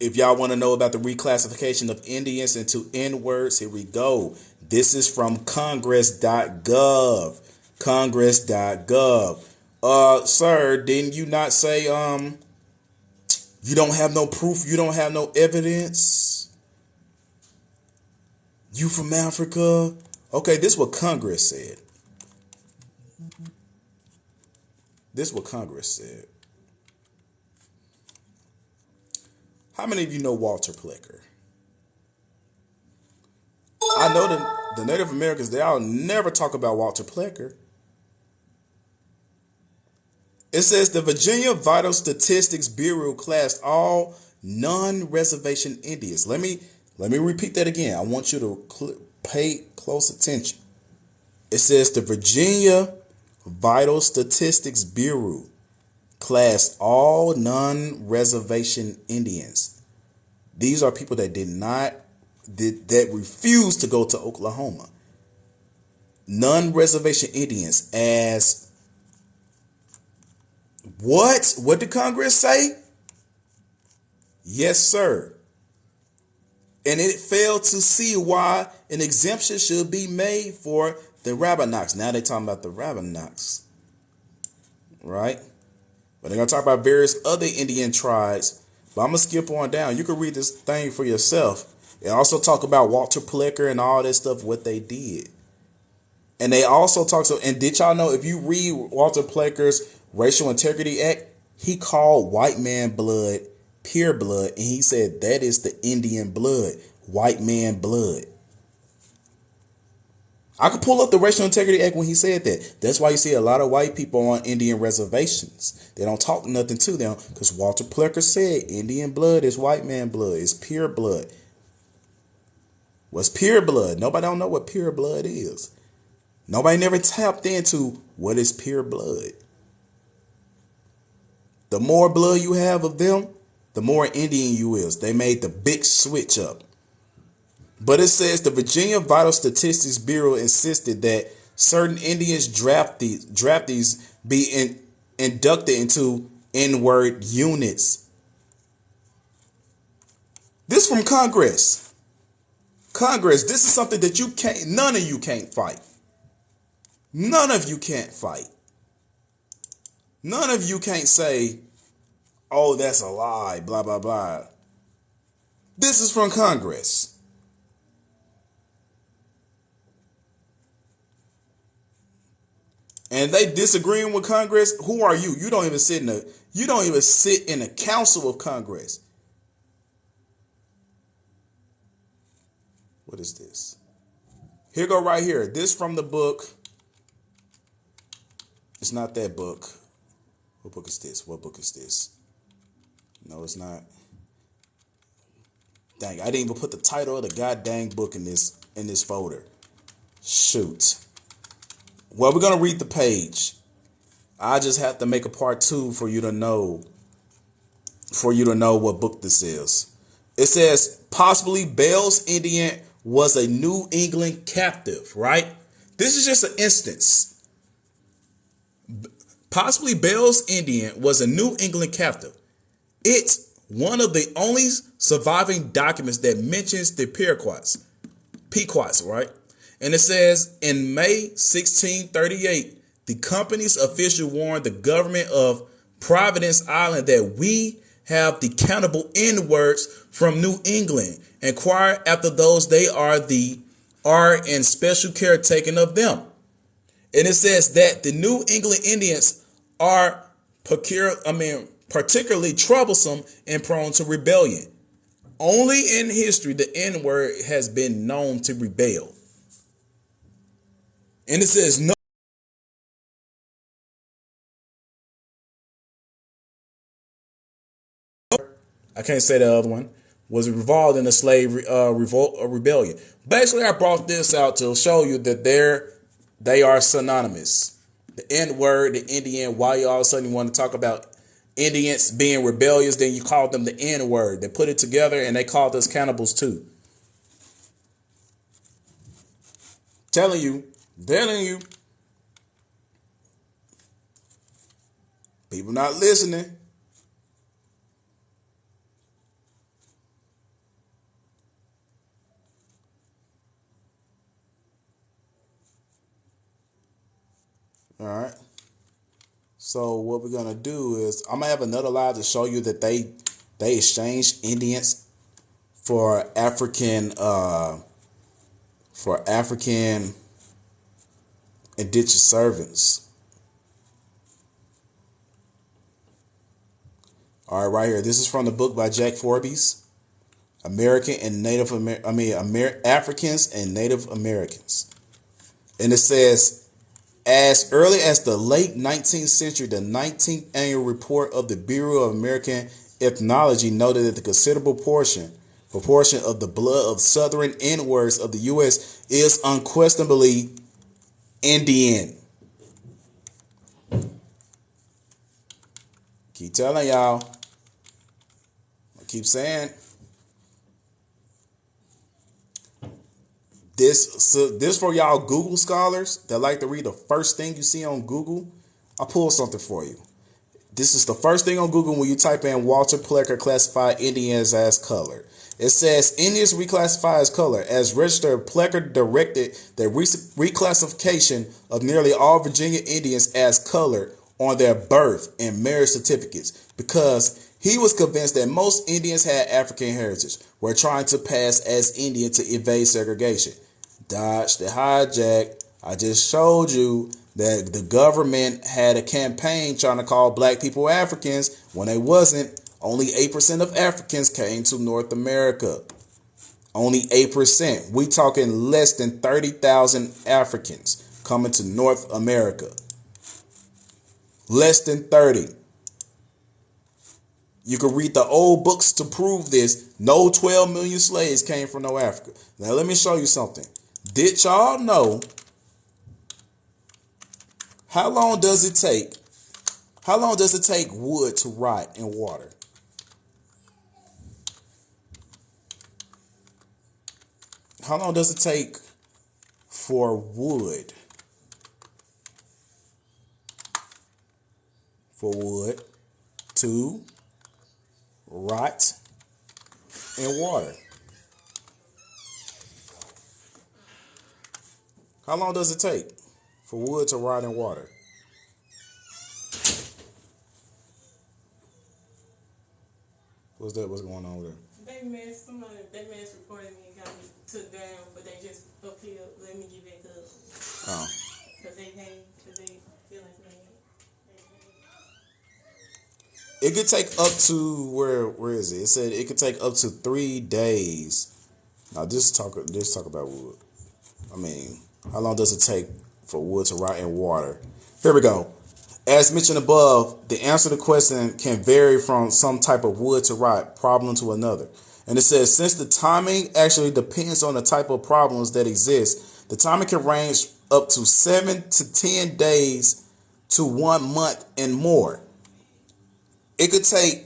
If y'all want to know about the reclassification of Indians into N-words, here we go. This is from Congress.gov. Congress.gov. Sir, didn't you not say you don't have no proof, you don't have no evidence? You from Africa? Okay, this is what Congress said. How many of you know Walter Plecker? I know the Native Americans, they'll never talk about Walter Plecker. It says the Virginia Vital Statistics Bureau classed all non-reservation Indians. Let me repeat that again. I want you to pay close attention. It says the Virginia Vital Statistics Bureau classed all non-reservation Indians. These are people that that refused to go to Oklahoma. Non-reservation Indians as what? What did Congress say? Yes, sir. And it failed to see why an exemption should be made for the Rabbanoks. Now they're talking about the Rabbanoks, right? But they're going to talk about various other Indian tribes. But I'm going to skip on down. You can read this thing for yourself. They also talk about Walter Plecker and all this stuff, what they did. And they also talk so. And did y'all know if you read Walter Plecker's Racial Integrity Act, he called white man blood pure blood. And he said that is the Indian blood, white man blood. I could pull up the Racial Integrity Act when he said that. That's why you see a lot of white people on Indian reservations. They don't talk nothing to them because Walter Plecker said Indian blood is white man blood. It's pure blood. What's pure blood? Nobody don't know what pure blood is. Nobody never tapped into what is pure blood. The more blood you have of them, the more Indian you is. They made the big switch up. But it says the Virginia Vital Statistics Bureau insisted that certain Indians draftees be inducted into N-word units. This from Congress. Congress, this is something that none of you can't fight. None of you can't fight. None of you can't say, oh, that's a lie, blah, blah, blah. This is from Congress. And they disagreeing with Congress. Who are you? You don't even sit in the council of Congress. What is this? Here go right here. This from the book. It's not that book. What book is this? What book is this? No, it's not. Dang, I didn't even put the title of the goddamn book in this folder. Shoot. Well, we're gonna read the page. I just have to make a part 2 for you to know what book this is. It says possibly Bell's Indian was a New England captive, right? This is just an instance. Possibly Bell's Indian was a New England captive. It's one of the only surviving documents that mentions the Pequots, right? And it says in May 1638, the company's official warned the government of Providence Island that we have the cannibal N-words from New England. Inquire after those they are in special care taken of them. And it says that the New England Indians are particularly troublesome and prone to rebellion. Only in history the N-word has been known to rebel. And it says no. I can't say the other one. Was involved in a slave rebellion. Basically, I brought this out to show you that they are synonymous. The N-word, the Indian. Why you all of a sudden want to talk about Indians being rebellious? Then you call them the N-word. They put it together and they called us cannibals too. Telling you. People not listening. All right. So what we're gonna do is I'm gonna have another live to show you that they exchanged Indians for African indentured servants. All right, right here. This is from the book by Jack Forbes, Africans and Native Americans, and it says. As early as the late 19th century, the 19th annual report of the Bureau of American Ethnology noted that the considerable proportion of the blood of Southern N-words of the U.S. is unquestionably Indian. Keep telling y'all. I keep saying. This for y'all Google scholars that like to read the first thing you see on Google. I pulled something for you. This is the first thing on Google when you type in Walter Plecker classified Indians as colored. It says Indians reclassified as color. As registered, Plecker directed the reclassification of nearly all Virginia Indians as colored on their birth and marriage certificates because he was convinced that most Indians had African heritage, were trying to pass as Indian to evade segregation. Dodge the hijack. I just showed you that the government had a campaign trying to call black people Africans when they wasn't. Only 8% of Africans came to North America. Only 8%. We talking less than 30,000 Africans coming to North America. Less than 30. You can read the old books to prove this. No 12 million slaves came from no Africa. Now let me show you something. Did y'all know how long does it take wood to rot in water? How long does it take for wood to rot in water? How long does it take for wood to rot in water? What's that? What's going on there? That man's reported me and got me took down, but they just appealed. Let me get back up. Oh. Because they feelings made. It could take up to where is it? It said it could take up to 3 days. Now just talk about wood. I mean, how long does it take for wood to rot in water? Here we go. As mentioned above, the answer to the question can vary from some type of wood to rot problem to another. And it says, since the timing actually depends on the type of problems that exist, the timing can range up to 7 to 10 days to 1 month and more. It could take,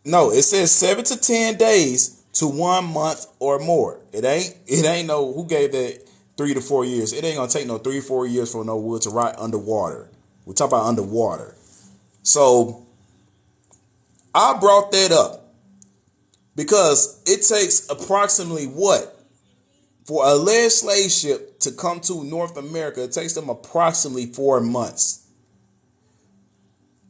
no, it says 7 to 10 days to 1 month or more. It ain't no, who gave that 3 to 4 years? It ain't gonna take no 3 or 4 years for no wood to rot underwater. We talk about underwater. So I brought that up because it takes approximately what? For a lead slave ship to come to North America, it takes them approximately 4 months.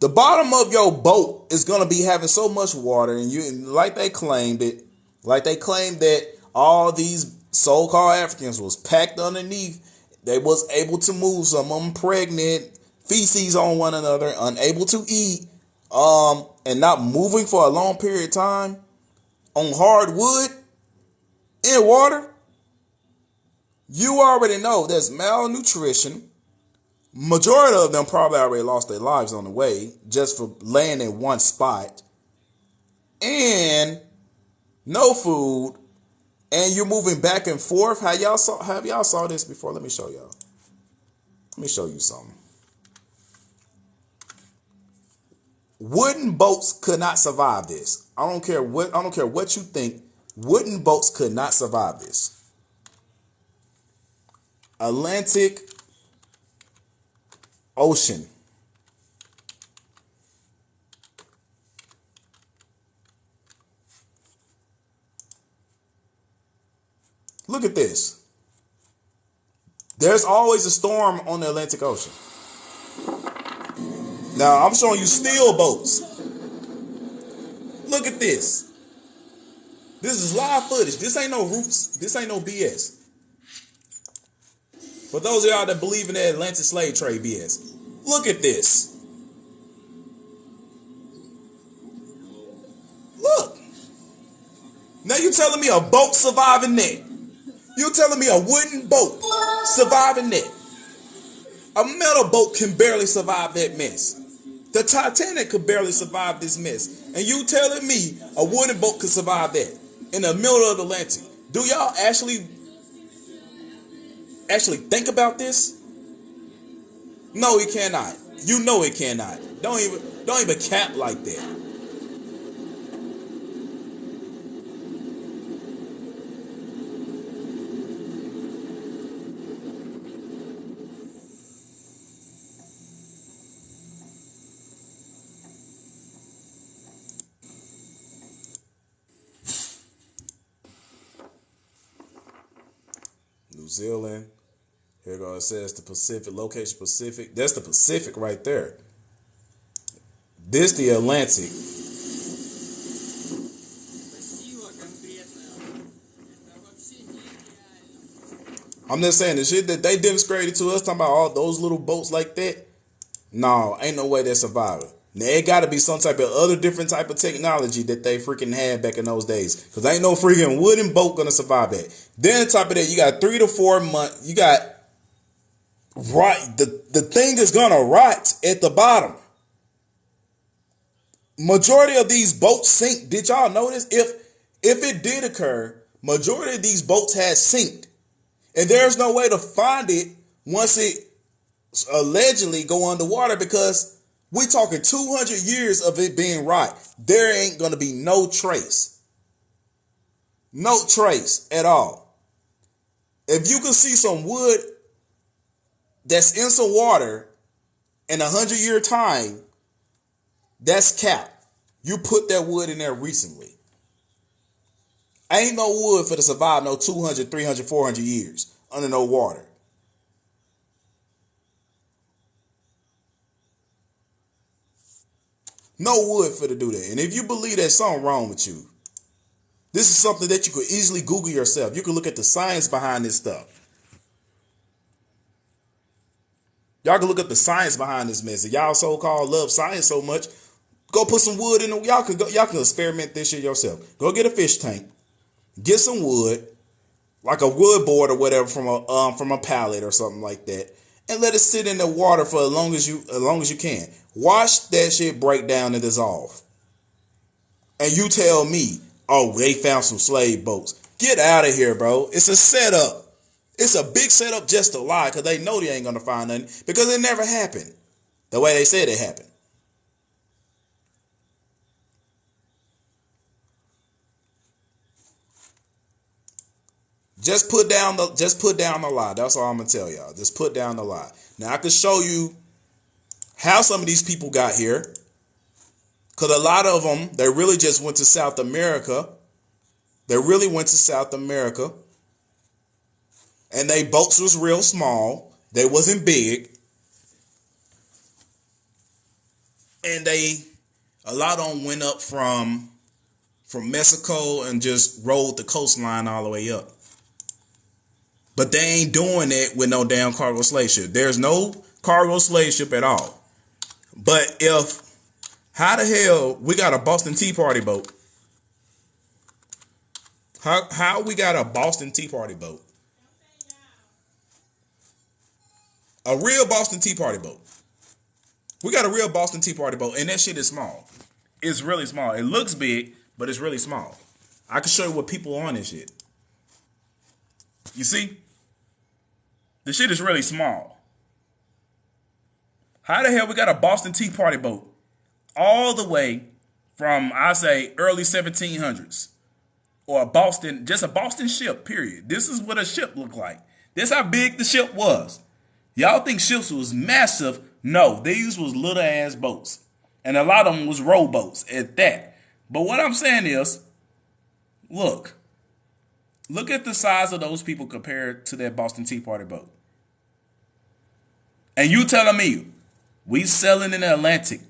The bottom of your boat is going to be having so much water, and like they claimed that all these so-called Africans was packed underneath. They was able to move, some of them pregnant, feces on one another, unable to eat, and not moving for a long period of time on hard wood in water. You already know there's malnutrition. Majority of them probably already lost their lives on the way just for laying in one spot. And no food. And you're moving back and forth. Have y'all saw this before? Let me show y'all. Let me show you something. Wooden boats could not survive this. I don't care what you think. Wooden boats could not survive this. Atlantic Ocean. Look at this. There's always a storm on the Atlantic Ocean. Now, I'm showing you steel boats. Look at this. This is live footage. This ain't no roots. This ain't no BS. For those of y'all that believe in the Atlantic slave trade BS, look at this. Look. Now you telling me a boat surviving that? You telling me a wooden boat surviving that? A metal boat can barely survive that mess. The Titanic could barely survive this mess. And you telling me a wooden boat could survive that in the middle of the Atlantic? Do y'all actually think about this? No, it cannot. You know it cannot. Don't even cap like that. New Zealand. Here goes, it says the Pacific, location Pacific. That's the Pacific right there. This the Atlantic. I'm just saying the shit that they demonstrated to us, talking about all those little boats like that. No, ain't no way they're surviving. Now, it got to be some type of other different type of technology that they freaking had back in those days. Because ain't no freaking wooden boat going to survive that. Then on top of that, you got 3 to 4 months. You got the thing is going to rot at the bottom. Majority of these boats sink. Did y'all notice? If it did occur, majority of these boats had sinked. And there's no way to find it once it allegedly go underwater, because we talking 200 years of it being right. There ain't going to be no trace. No trace at all. If you can see some wood that's in some water in 100-year time, that's cap. You put that wood in there recently. Ain't no wood for to survive no 200, 300, 400 years under no water. No wood for to do that. And if you believe there's something wrong with you, this is something that you could easily Google yourself. You can look at the science behind this stuff. Y'all can look up the science behind this mess. If y'all so-called love science so much, go put some wood in the. Y'all can experiment this shit yourself. Go get a fish tank, get some wood, like a wood board or whatever from a pallet or something like that, and let it sit in the water for as long as you can. Watch that shit break down and dissolve. And you tell me, oh, they found some slave boats. Get out of here, bro. It's a setup. It's a big setup just to lie, because they know they ain't gonna find nothing, because it never happened the way they said it happened. Just put down the lie. That's all I'm gonna tell y'all. Just put down the lie. Now I can show you how some of these people got here, because a lot of them, they really just went to South America. They really went to South America, and they boats was real small. They wasn't big, and a lot of them went up from Mexico and just rode the coastline all the way up. But they ain't doing it with no damn cargo slave ship. There's no cargo slave ship at all. But how the hell we got a Boston Tea Party boat? How we got a Boston Tea Party boat? A real Boston Tea Party boat. We got a real Boston Tea Party boat, and that shit is small. It's really small. It looks big, but it's really small. I can show you what people on this shit. You see? The shit is really small. How the hell we got a Boston Tea Party boat all the way from, I say, early 1700s? Or just a Boston ship, period. This is what a ship looked like. This how big the ship was. Y'all think ships was massive? No, these was little ass boats. And a lot of them was rowboats at that. But what I'm saying is, look at the size of those people compared to that Boston Tea Party boat. And you telling me we sailing in the Atlantic,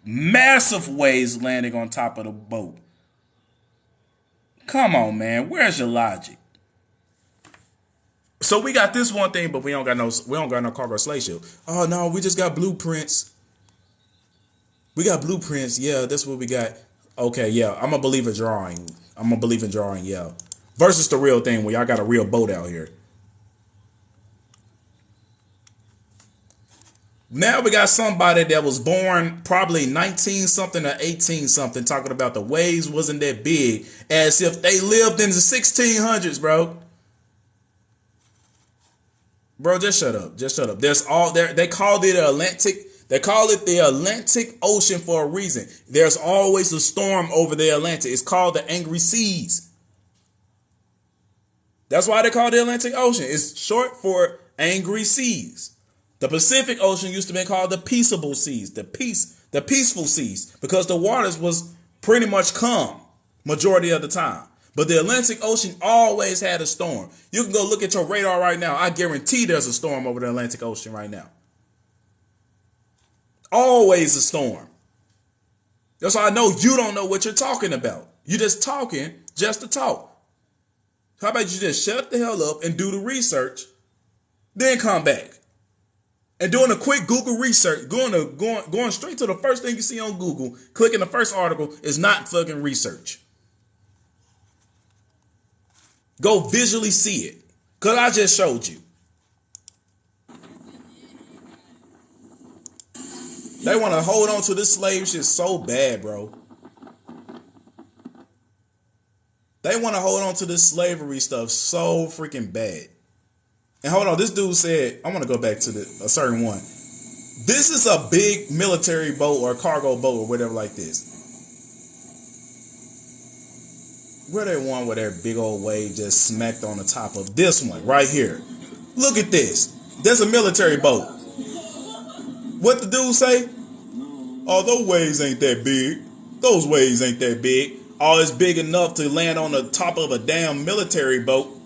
massive waves landing on top of the boat. Come on, man. Where's your logic? So we got this one thing, but we don't got no cargo slave ship. Oh no, we just got blueprints. We got blueprints. Yeah, that's what we got. Okay, yeah, I'm gonna believe a drawing. Yeah. Versus the real thing where y'all got a real boat out here. Now we got somebody that was born probably 19 something or 18 something talking about the waves wasn't that big, as if they lived in the 1600s, bro. Bro, just shut up. There's all there. They called it Atlantic. They call it the Atlantic Ocean for a reason. There's always a storm over the Atlantic. It's called the Angry Seas. That's why they call it the Atlantic Ocean. It's short for Angry Seas. The Pacific Ocean used to be called the Peaceable Seas, the peaceful seas, because the waters was pretty much calm majority of the time. But the Atlantic Ocean always had a storm. You can go look at your radar right now. I guarantee there's a storm over the Atlantic Ocean right now. Always a storm. That's why I know you don't know what you're talking about. You're just talking just to talk. How about you just shut the hell up and do the research, then come back? And doing a quick Google research, going straight to the first thing you see on Google, clicking the first article is not fucking research. Go visually see it, because I just showed you. They want to hold on to this slave shit so bad, bro. They want to hold on to this slavery stuff so freaking bad. And hold on, this dude said, I want to go back to a certain one. This is a big military boat or cargo boat or whatever like this. Where that one where that big old wave just smacked on the top of this one right here. Look at this. There's a military boat. What the dude say? Oh, those waves ain't that big. Those waves ain't that big. Oh, it's big enough to land on the top of a damn military boat.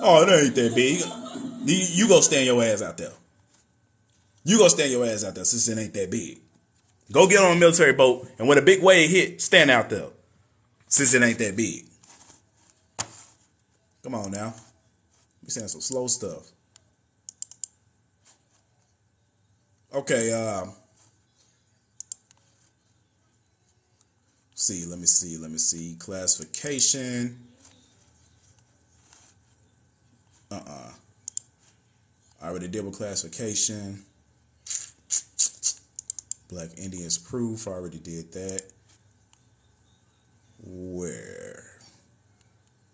Oh, it ain't that big. You go stand your ass out there. You go stand your ass out there since it ain't that big. Go get on a military boat, and when a big wave hit, stand out there since it ain't that big. Come on now. We saying some slow stuff. Okay, let me see. Classification. I already did with classification. Black Indians proof. I already did that. Where?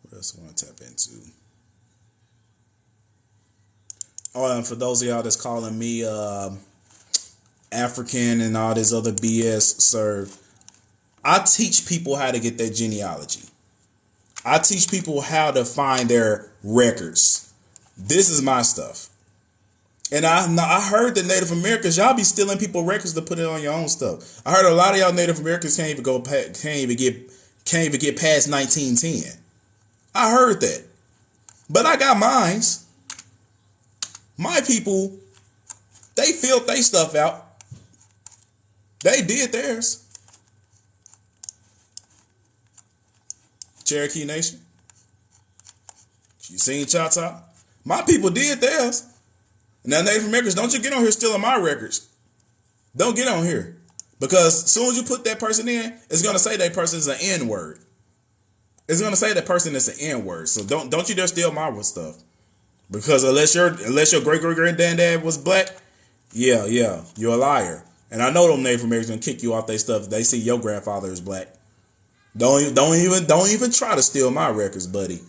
What else I want to tap into? Oh, and for those of y'all that's calling me African and all this other BS, sir, I teach people how to get their genealogy. I teach people how to find their records. This is my stuff. And I heard that Native Americans, y'all be stealing people's records to put it on your own stuff. I heard a lot of y'all Native Americans can't even get past 1910. I heard that. But I got mines. My people, they filled their stuff out. They did theirs. Cherokee Nation. You seen Choctaw? My people did theirs. Now, Native Americans, don't you get on here stealing my records. Don't get on here. Because as soon as you put that person in, it's going to say that person is an N-word. It's going to say that person is an N-word. So don't you dare steal my stuff. Because unless your great-great-granddad was black, yeah, you're a liar. And I know them Native Americans going to kick you off their stuff if they see your grandfather is black. Don't even try to steal my records, buddy.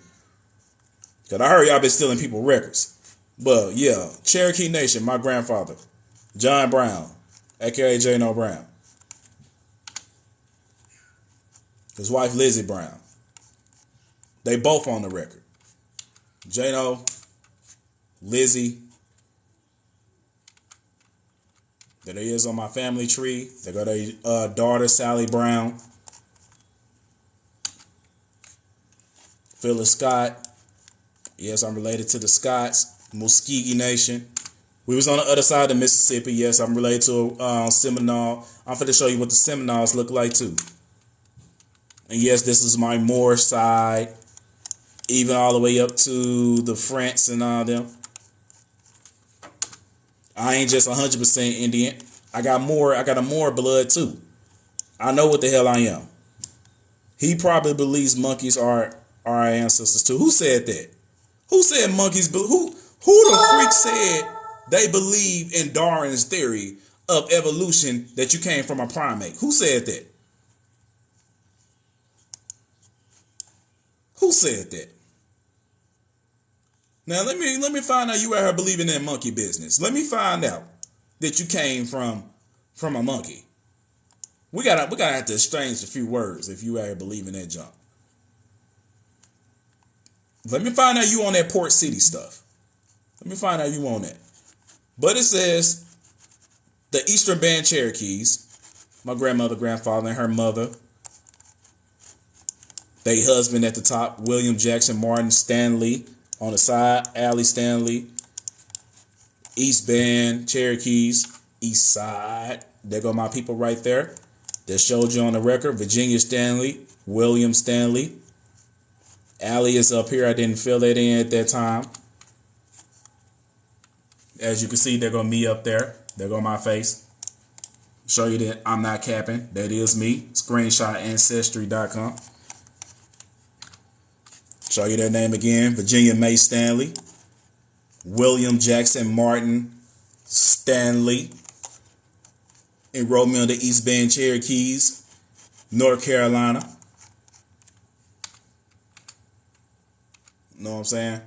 Because I heard y'all been stealing people's records. But yeah, Cherokee Nation, my grandfather, John Brown, aka Jano Brown. His wife Lizzie Brown. They both on the record. Jano, Lizzie. There he is on my family tree. They got a daughter, Sally Brown. Phyllis Scott. Yes, I'm related to the Scots. Muskegee Nation. We was on the other side of Mississippi. Yes, I'm related to Seminole. I'm finna show you what the Seminoles look like too. And yes, this is my Moor side. Even all the way up to the French and all them. I ain't just 100% Indian. I got a Moor blood too. I know what the hell I am. He probably believes monkeys are our ancestors too. Who said that? Who said monkeys? Who the freak said they believe in Darwin's theory of evolution that you came from a primate? Who said that? Who said that? Now let me find out you out here believing in monkey business. Let me find out that you came from a monkey. We gotta have to exchange a few words if you out here believing that junk. Let me find out you on that Port City stuff. Let me find out you on that. But it says the Eastern Band Cherokees, my grandmother, grandfather, and her mother, they husband at the top, William Jackson Martin Stanley on the side, Allie Stanley, East Band Cherokees, East Side. There go my people right there. That showed you on the record, Virginia Stanley, William Stanley. Allie is up here. I didn't fill that in at that time. As you can see, there go me up there. There go my face. Show you that I'm not capping. That is me. Screenshot Ancestry.com. Show you that name again. Virginia May Stanley. William Jackson Martin Stanley. Enrolled me on the East Band Cherokees, North Carolina. Know what I'm saying?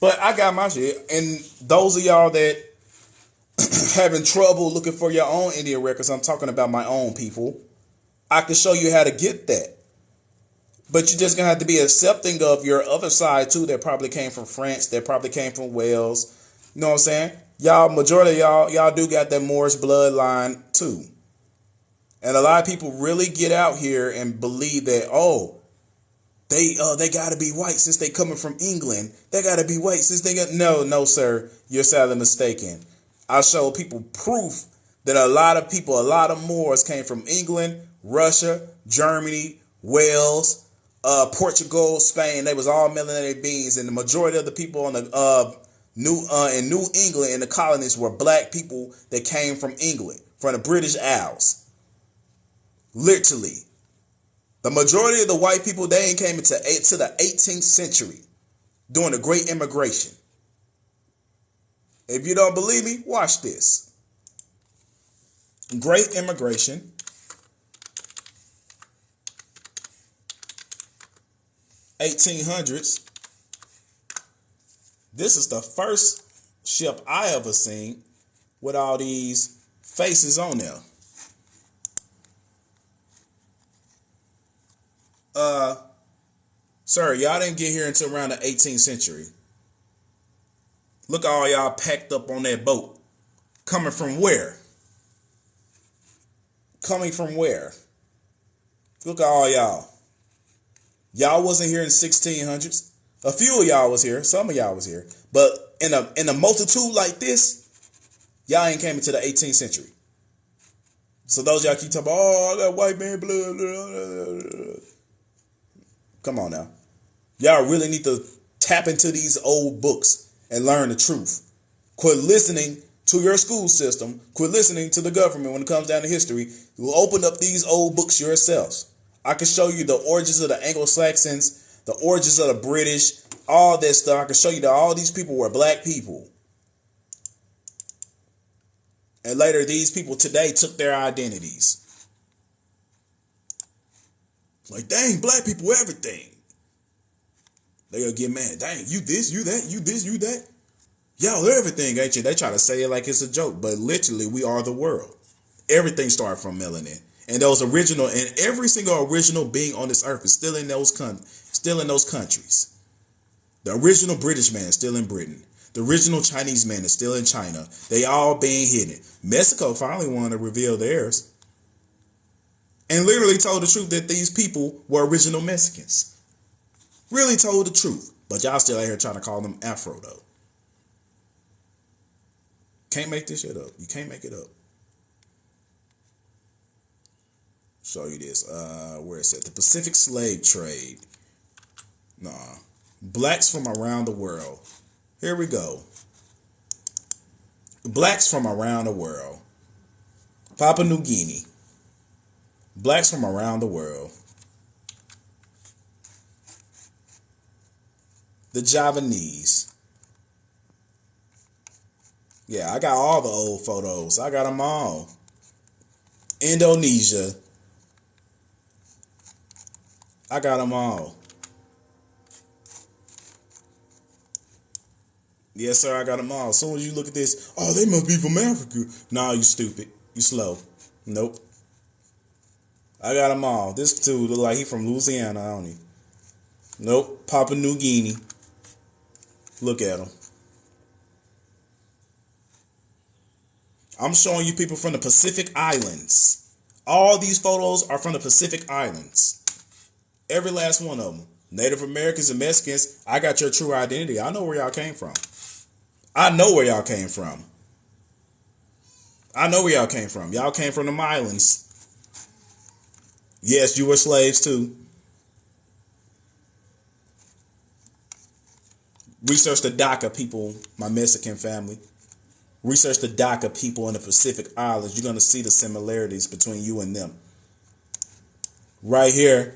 But I got my shit. And those of y'all that having trouble looking for your own Indian records, I'm talking about my own people. I can show you how to get that. But you're just going to have to be accepting of your other side too that probably came from France, that probably came from Wales. You know what I'm saying? Y'all, majority of y'all do got that Moorish bloodline too. And a lot of people really get out here and believe that, oh, they got to be white since they coming from England. They got to be white since they got... No, sir. You're sadly mistaken. I show people proof that a lot of Moors came from England, Russia, Germany, Wales, Portugal, Spain. They was all melanated beings. And the majority of the people on the in New England and the colonies were black people that came from England, from the British Isles. Literally. The majority of the white people, they ain't came to the 18th century during the Great Immigration. If you don't believe me, watch this. Great Immigration. (1800s). This is the first ship I ever seen with all these faces on there. Sir, y'all didn't get here until around the 18th century. Look at all y'all packed up on that boat. Coming from where? Coming from where? Look at all y'all. Y'all wasn't here in 1600s. A few of y'all was here. Some of y'all was here. But in a multitude like this, y'all ain't came into the 18th century. So those y'all keep talking about, oh, I got white man blood. Blah, blah, blah. Come on now. Y'all really need to tap into these old books and learn the truth. Quit listening to your school system. Quit listening to the government when it comes down to history. You open up these old books yourselves. I can show you the origins of the Anglo-Saxons, the origins of the British, all that stuff. I can show you that all these people were black people. And later, these people today took their identities. Like, dang, black people, everything. They'll get mad. Dang, you this, you that, you this, you that. Y'all everything, ain't you? They try to say it like it's a joke, but literally, we are the world. Everything started from melanin. And those original, and every single original being on this earth is still in those countries. The original British man is still in Britain. The original Chinese man is still in China. They all being hidden. Mexico finally wanted to reveal theirs. And literally told the truth that these people were original Mexicans. Really told the truth. But y'all still out here trying to call them Afro though. Can't make this shit up. You can't make it up. Show you this. Where is it? The Pacific slave trade. Nah. Blacks from around the world. Here we go. Blacks from around the world. Papua New Guinea. Blacks from around the world. The Javanese. Yeah, I got all the old photos. I got them all. Indonesia. I got them all. Yes, sir, I got them all. As soon as you look at this, oh, they must be from Africa. Nah, you stupid. You slow. Nope. I got them all. This dude look like he from Louisiana, don't he? Nope. Papua New Guinea. Look at him. I'm showing you people from the Pacific Islands. All these photos are from the Pacific Islands. Every last one of them. Native Americans and Mexicans, I got your true identity. I know where y'all came from. I know where y'all came from. I know where y'all came from. Y'all came from them islands. Yes, you were slaves too. Research the DACA people, my Mexican family. Research the DACA people in the Pacific Islands. You're going to see the similarities between you and them. Right here,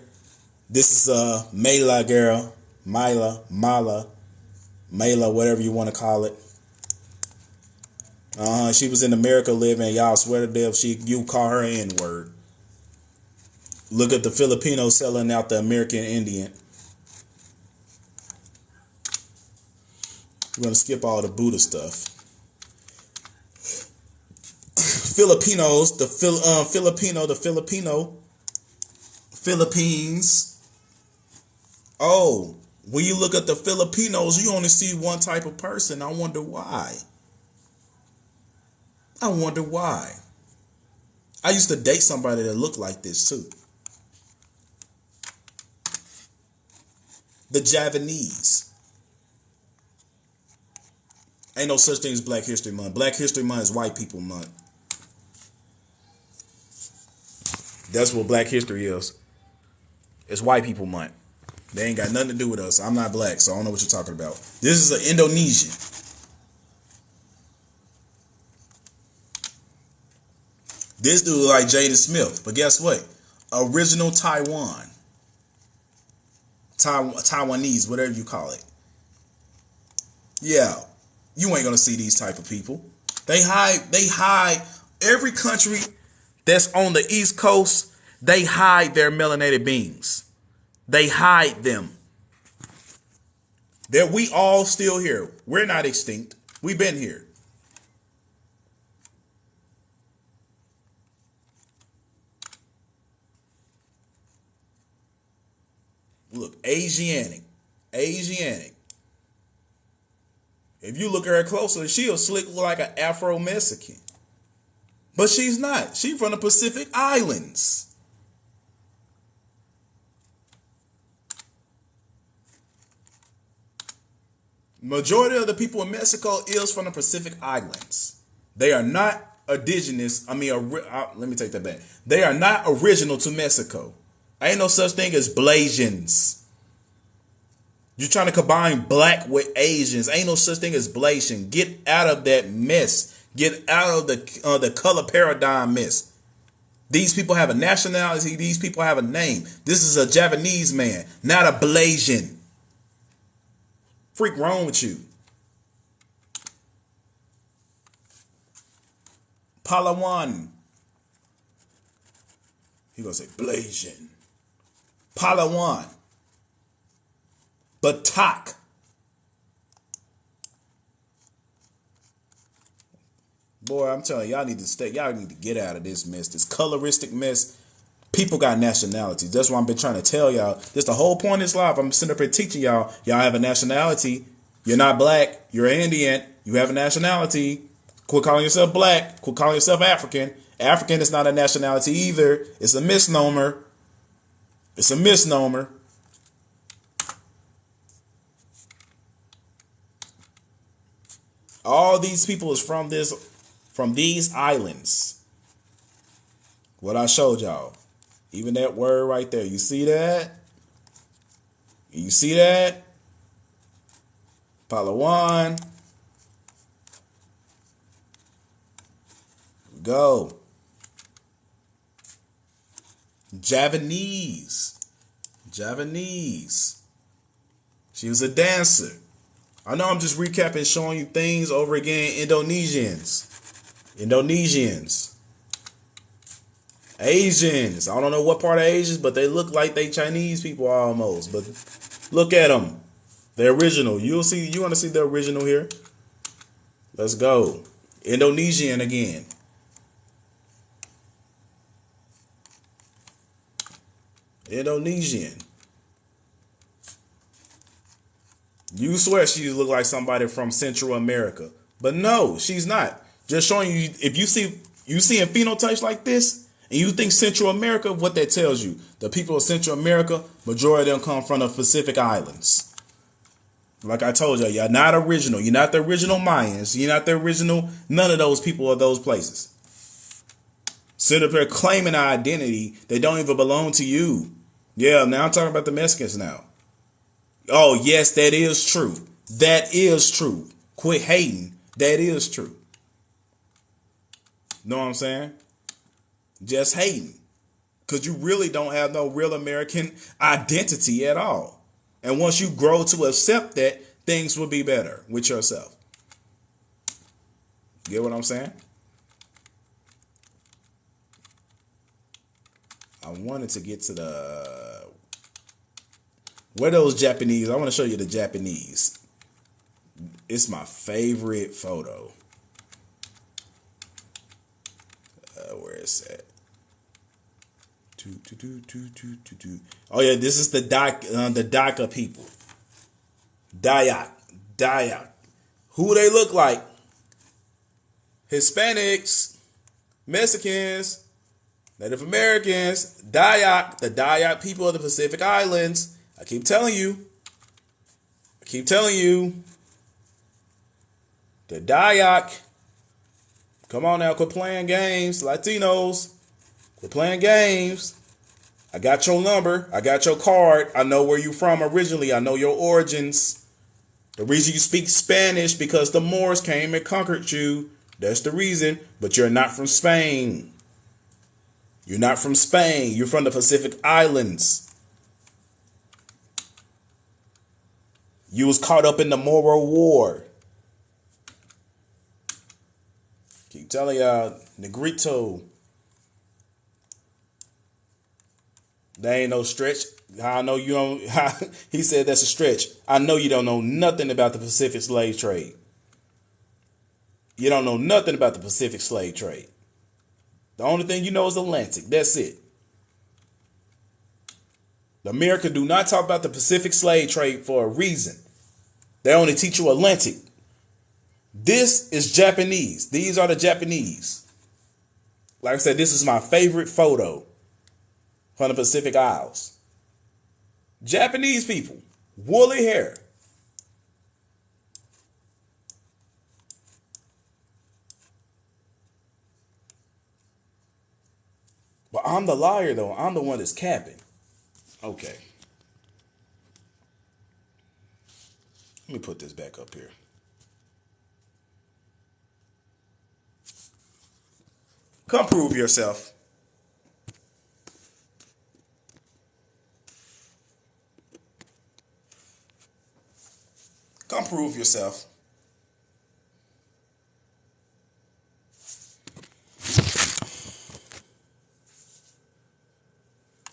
this is Mala girl. Mala, whatever you want to call it. She was in America living. Y'all swear to death, you call her N-word. Look at the Filipino selling out the American Indian. We're going to skip all the Buddha stuff. Filipinos, the Philippines. Oh, when you look at the Filipinos, you only see one type of person. I wonder why. I used to date somebody that looked like this too. The Javanese. Ain't no such thing as Black History Month. Black History Month is White People Month. That's what Black History is. It's White People Month. They ain't got nothing to do with us. I'm not black, so I don't know what you're talking about. This is an Indonesian. This dude like Jaden Smith, but guess what? Original Taiwanese, whatever you call it. Yeah, you ain't gonna see these type of people. They hide every country that's on the East Coast. They hide their melanated beings. They hide them. That we all still here. We're not extinct. We've been here. Look, Asiatic. If you look at her closer, she'll slick like an Afro-Mexican. But she's not. She's from the Pacific Islands. Majority of the people in Mexico is from the Pacific Islands. They are not indigenous. Let me take that back. They are not original to Mexico. Ain't no such thing as Blasians. You're trying to combine black with Asians. Ain't no such thing as Blasian. Get out of that mess. Get out of the color paradigm mess. These people have a nationality. These people have a name. This is a Japanese man, not a Blasian. Freak wrong with you. Palawan. He gonna say Blasian. Palawan. Batak. Boy, I'm telling you, y'all need to get out of this mess, this coloristic mess. People got nationalities. That's why I've been trying to tell y'all. This the whole point of this life. I'm sitting up here teaching y'all. Y'all have a nationality. You're not black. You're Indian. You have a nationality. Quit calling yourself black. Quit calling yourself African. African is not a nationality either. It's a misnomer. It's a misnomer. All these people is from these islands. What I showed y'all. Even that word right there. You see that? You see that? Palawan. Go. Javanese. She was a dancer. I know I'm just recapping, showing you things over again. Indonesians. Asians. I don't know what part of Asians, but they look like they Chinese people almost. But look at them. They're original. You want to see the original here? Let's go. Indonesian again. Indonesian. You swear she look like somebody from Central America. But no, she's not. Just showing you, if you seeing phenotypes like this, and you think Central America, what that tells you, the people of Central America, majority of them come from the Pacific Islands. Like I told you, you're not original. You're not the original Mayans. You're not the original, none of those people of those places. Sit up there claiming an identity that don't even belong to you. Yeah, now I'm talking about the Mexicans now. Oh, yes, that is true. That is true. Quit hating. That is true. Know what I'm saying? Just hating. Because you really don't have no real American identity at all. And once you grow to accept that, things will be better with yourself. Get what I'm saying? I wanted to get to where those Japanese. I want to show you the Japanese. It's my favorite photo. Where is that? Oh yeah, this is the Daca people. Dayak. Who they look like? Hispanics, Mexicans, Native Americans, Dayak, the Dayak people of the Pacific Islands. I keep telling you. The Dayak. Come on now, quit playing games. Latinos, quit playing games. I got your number. I got your card. I know where you from originally. I know your origins. The reason you speak Spanish because the Moors came and conquered you. That's the reason. But you're not from Spain. You're not from Spain. You're from the Pacific Islands. You was caught up in the Moro War. Keep telling y'all, Negrito. That ain't no stretch. I know you don't. He said that's a stretch. I know you don't know nothing about the Pacific slave trade. You don't know nothing about the Pacific slave trade. The only thing you know is Atlantic. That's it. America do not talk about the Pacific slave trade for a reason. They only teach you Atlantic. This is Japanese. These are the Japanese. Like I said, this is my favorite photo from the Pacific Isles. Japanese people. Woolly hair. But I'm the liar, though. I'm the one that's capping. Okay. Let me put this back up here. Come prove yourself. Come prove yourself.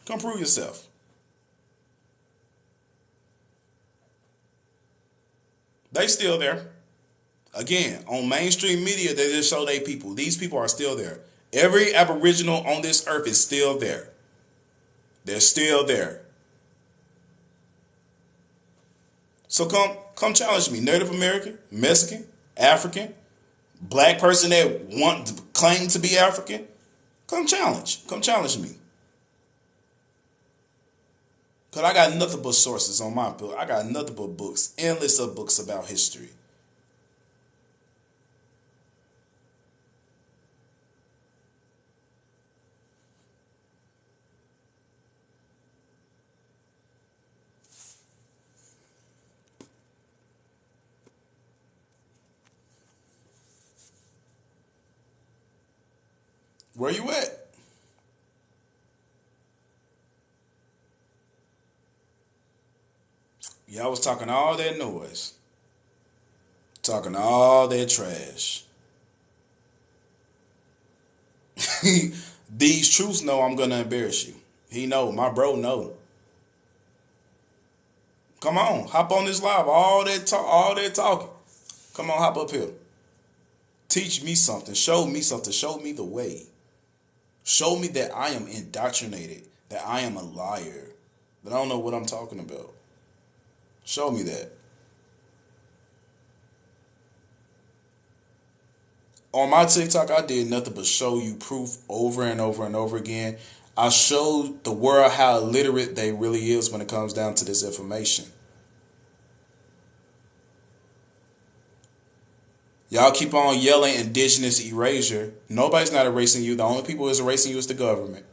Come prove yourself. They still there. Again, on mainstream media, they just show they people. These people are still there. Every Aboriginal on this earth is still there. They're still there. So come challenge me. Native American, Mexican, African, black person that want to claim to be African. Come challenge me. Because I got nothing but sources on my book. I got nothing but books. Endless of books about history. Where you at? Y'all was talking all that noise. Talking all that trash. These truths know I'm gonna embarrass you. He know, my bro know. Come on, hop on this live. All that talking. Come on, hop up here. Teach me something. Show me something. Show me the way. Show me that I am indoctrinated. That I am a liar. That I don't know what I'm talking about. Show me that. On my TikTok, I did nothing but show you proof over and over and over again. I showed the world how illiterate they really is when it comes down to this information. Y'all keep on yelling Indigenous erasure. Nobody's not erasing you. The only people who's erasing you is the government.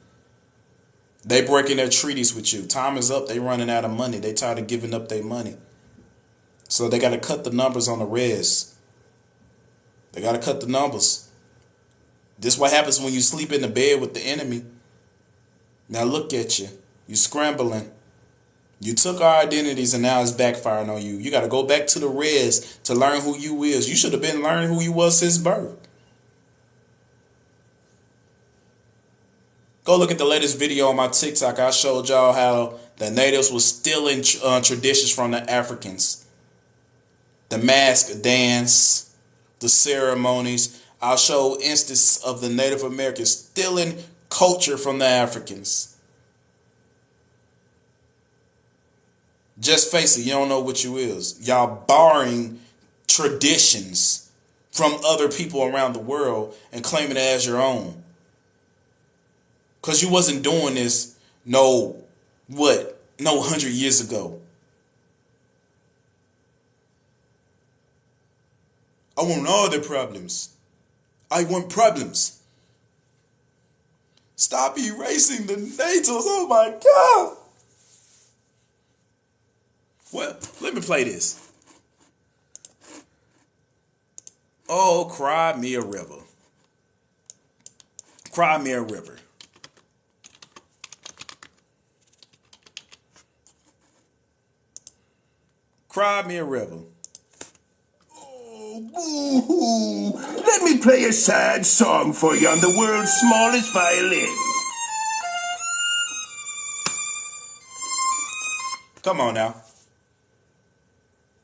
They breaking their treaties with you. Time is up. They running out of money. They tired of giving up their money. So they got to cut the numbers on the res. They got to cut the numbers. This is what happens when you sleep in the bed with the enemy. Now look at you. You scrambling. You took our identities and now it's backfiring on you. You got to go back to the res to learn who you is. You should have been learning who you was since birth. Go look at the latest video on my TikTok. I showed y'all how the natives was stealing traditions from the Africans. The mask dance, the ceremonies. I'll show instances of the Native Americans stealing culture from the Africans. Just face it, you don't know what you is. Y'all borrowing traditions from other people around the world and claiming it as your own. Because you wasn't doing this no 100 years ago. I want all the problems. I want problems. Stop erasing the natives. Oh my God. Well, let me play this. Oh, cry me a river. Cry me a river. Cry me a river. Oh, boo-hoo. Let me play a sad song for you on the world's smallest violin. Come on now.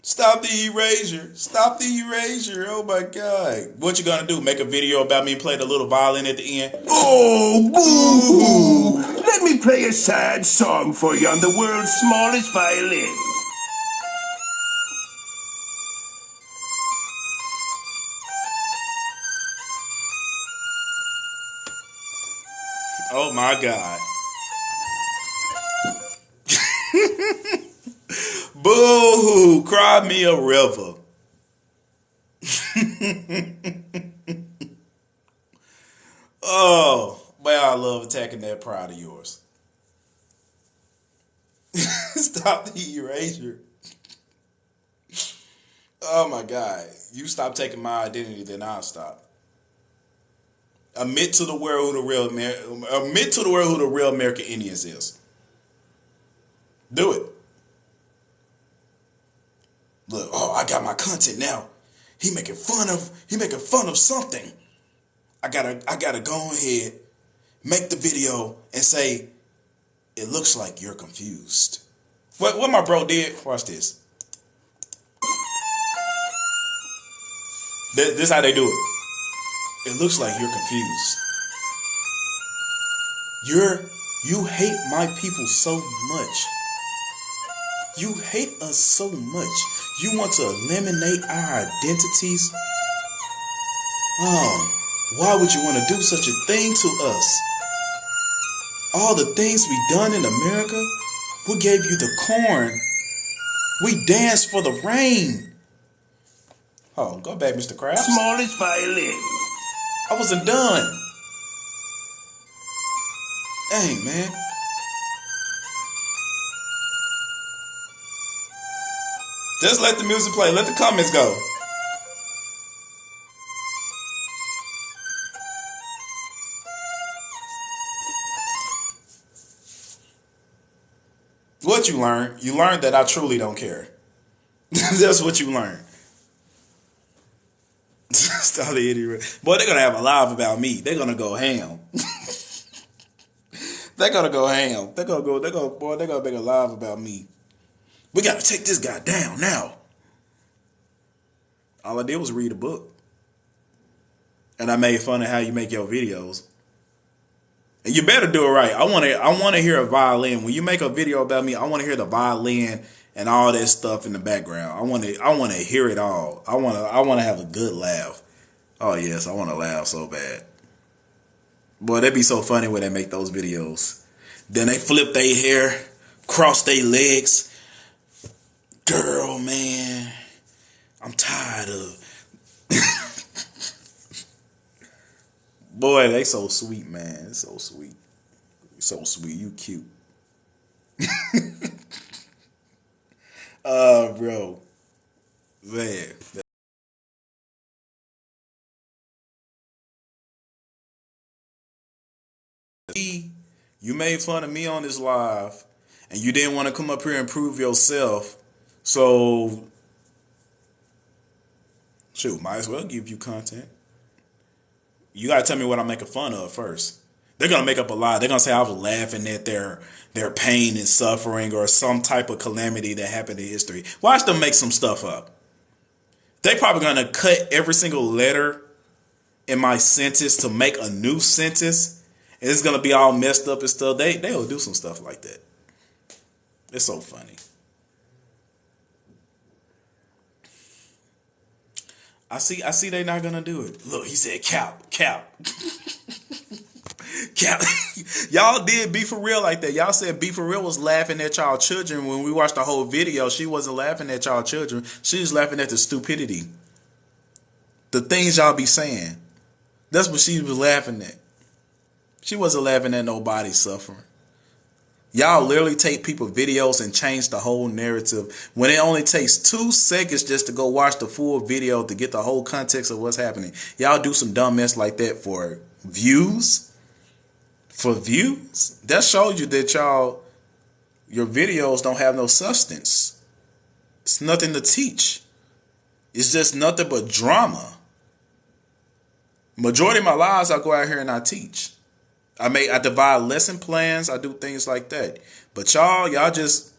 Stop the erasure. Stop the erasure. Oh my God. What you gonna do? Make a video about me playing the little violin at the end? Oh, boo-hoo. Let me play a sad song for you on the world's smallest violin. Oh my God. Boo-hoo. Cry me a river. Oh, well, I love attacking that pride of yours. Stop the erasure. Oh my God. You stop taking my identity, then I'll stop. Admit to the world who the real American Indians is. Do it. Look, oh, I got my content now. He making fun of something. I gotta go ahead, make the video and say, it looks like you're confused. What my bro did? Watch this. This how they do it. It looks like you're confused. You hate my people so much. You hate us so much. You want to eliminate our identities. Why would you want to do such a thing to us? All the things we done in America. We gave you the corn. We danced for the rain. Oh, go back, Mr. Krabs. Smallest violin. I wasn't done. Dang, man. Just let the music play. Let the comments go. What you learned? You learned that I truly don't care. That's what you learned. Stop the idiot. Boy, they're gonna have a live about me. They're gonna go ham. They're gonna go ham. They're gonna make a live about me. We gotta take this guy down now. All I did was read a book. And I made fun of how you make your videos. And you better do it right. I wanna hear a violin. When you make a video about me, I wanna hear the violin and all that stuff in the background. I wanna hear it all. I wanna have a good laugh. Oh yes, I wanna laugh so bad. Boy, that'd be so funny when they make those videos. Then they flip their hair, cross their legs. Girl, man, I'm tired of. Boy, they so sweet, man. It's so sweet. So sweet. You cute. Bro. Man. You made fun of me on this live, and you didn't want to come up here and prove yourself. So, shoot, might as well give you content. You gotta tell me what I'm making fun of first. They're gonna make up a lie. They're gonna say I was laughing at their pain and suffering or some type of calamity that happened in history. Watch them make some stuff up. They probably gonna cut every single letter in my sentence to make a new sentence. And it's gonna be all messed up and stuff. They'll do some stuff like that. It's so funny. I see they not gonna do it. Look, he said cap. Cap. Y'all did Be For Real like that. Y'all said Be For Real was laughing at y'all children. When we watched the whole video, she wasn't laughing at y'all children. She was laughing at the stupidity. The things y'all be saying. That's what she was laughing at. She wasn't laughing at nobody suffering. Y'all literally take people's videos and change the whole narrative when it only takes 2 seconds just to go watch the full video to get the whole context of what's happening. Y'all do some dumb mess like that for views. For views? That shows you that your videos don't have no substance. It's nothing to teach. It's just nothing but drama. Majority of my lives, I go out here and I teach. I divide lesson plans. I do things like that. But y'all just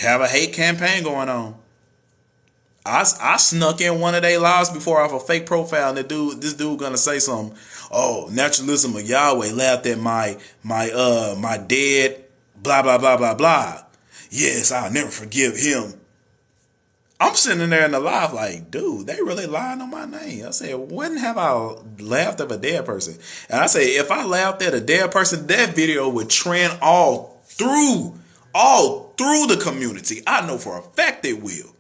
have a hate campaign going on. I snuck in one of their lives before off a fake profile, and this dude gonna say something. Oh, naturalism of Yahweh laughed at my dead blah blah blah blah blah. Yes, I'll never forgive him. I'm sitting there in the live like, dude, they really lying on my name. I said, when have I laughed at a dead person? And I say, if I laughed at a dead person, that video would trend all through the community. I know for a fact it will.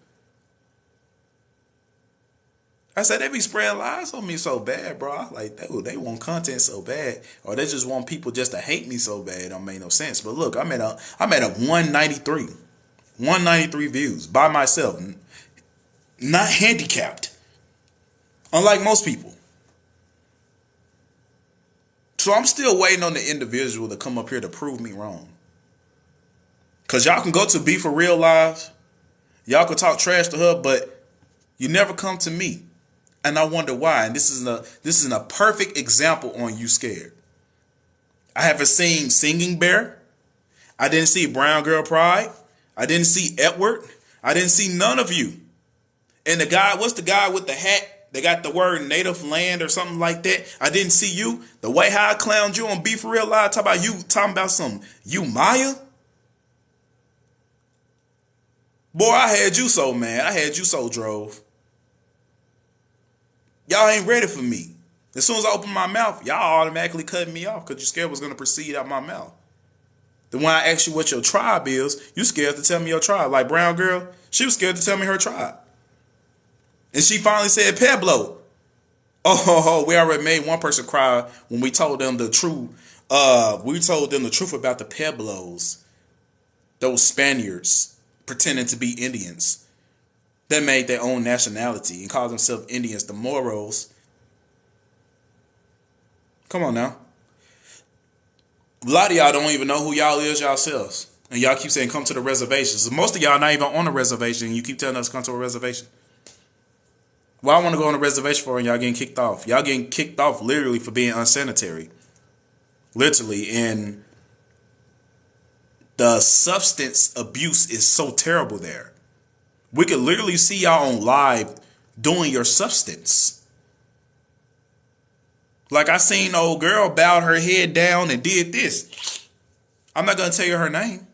I said, they be spreading lies on me so bad, bro. Like, they want content so bad, or they just want people just to hate me so bad. It don't make no sense. But look, I'm at a 193 views by myself, not handicapped, unlike most people. So I'm still waiting on the individual to come up here to prove me wrong. Cause y'all can go to Be For Real Live, y'all can talk trash to her, but you never come to me. And I wonder why. And this is a perfect example on You Scared. I haven't seen Singing Bear. I didn't see Brown Girl Pride. I didn't see Edward. I didn't see none of you. And the guy, what's the guy with the hat? They got the word native land or something like that. I didn't see you. The way how I clowned you on Be For Real Live, talking about some you Maya. Boy, I had you so mad. I had you so drove. Y'all ain't ready for me. As soon as I open my mouth, y'all automatically cutting me off because you scared what's going to proceed out my mouth. Then when I ask you what your tribe is, you scared to tell me your tribe. Like Brown Girl, she was scared to tell me her tribe. And she finally said Pueblo. Oh, we already made one person cry when we told them the truth. We told them the truth about the Pueblos, those Spaniards pretending to be Indians that made their own nationality and called themselves Indians, the Moros. Come on now. A lot of y'all don't even know who y'all is yourselves. And y'all keep saying come to the reservations. Most of y'all not even on the reservation and you keep telling us to come to a reservation. Well, I want to go on a reservation for and y'all getting kicked off. Y'all getting kicked off literally for being unsanitary. Literally. And the substance abuse is so terrible there. We could literally see y'all on live doing your substance. Like I seen old girl bowed her head down and did this. I'm not going to tell you her name.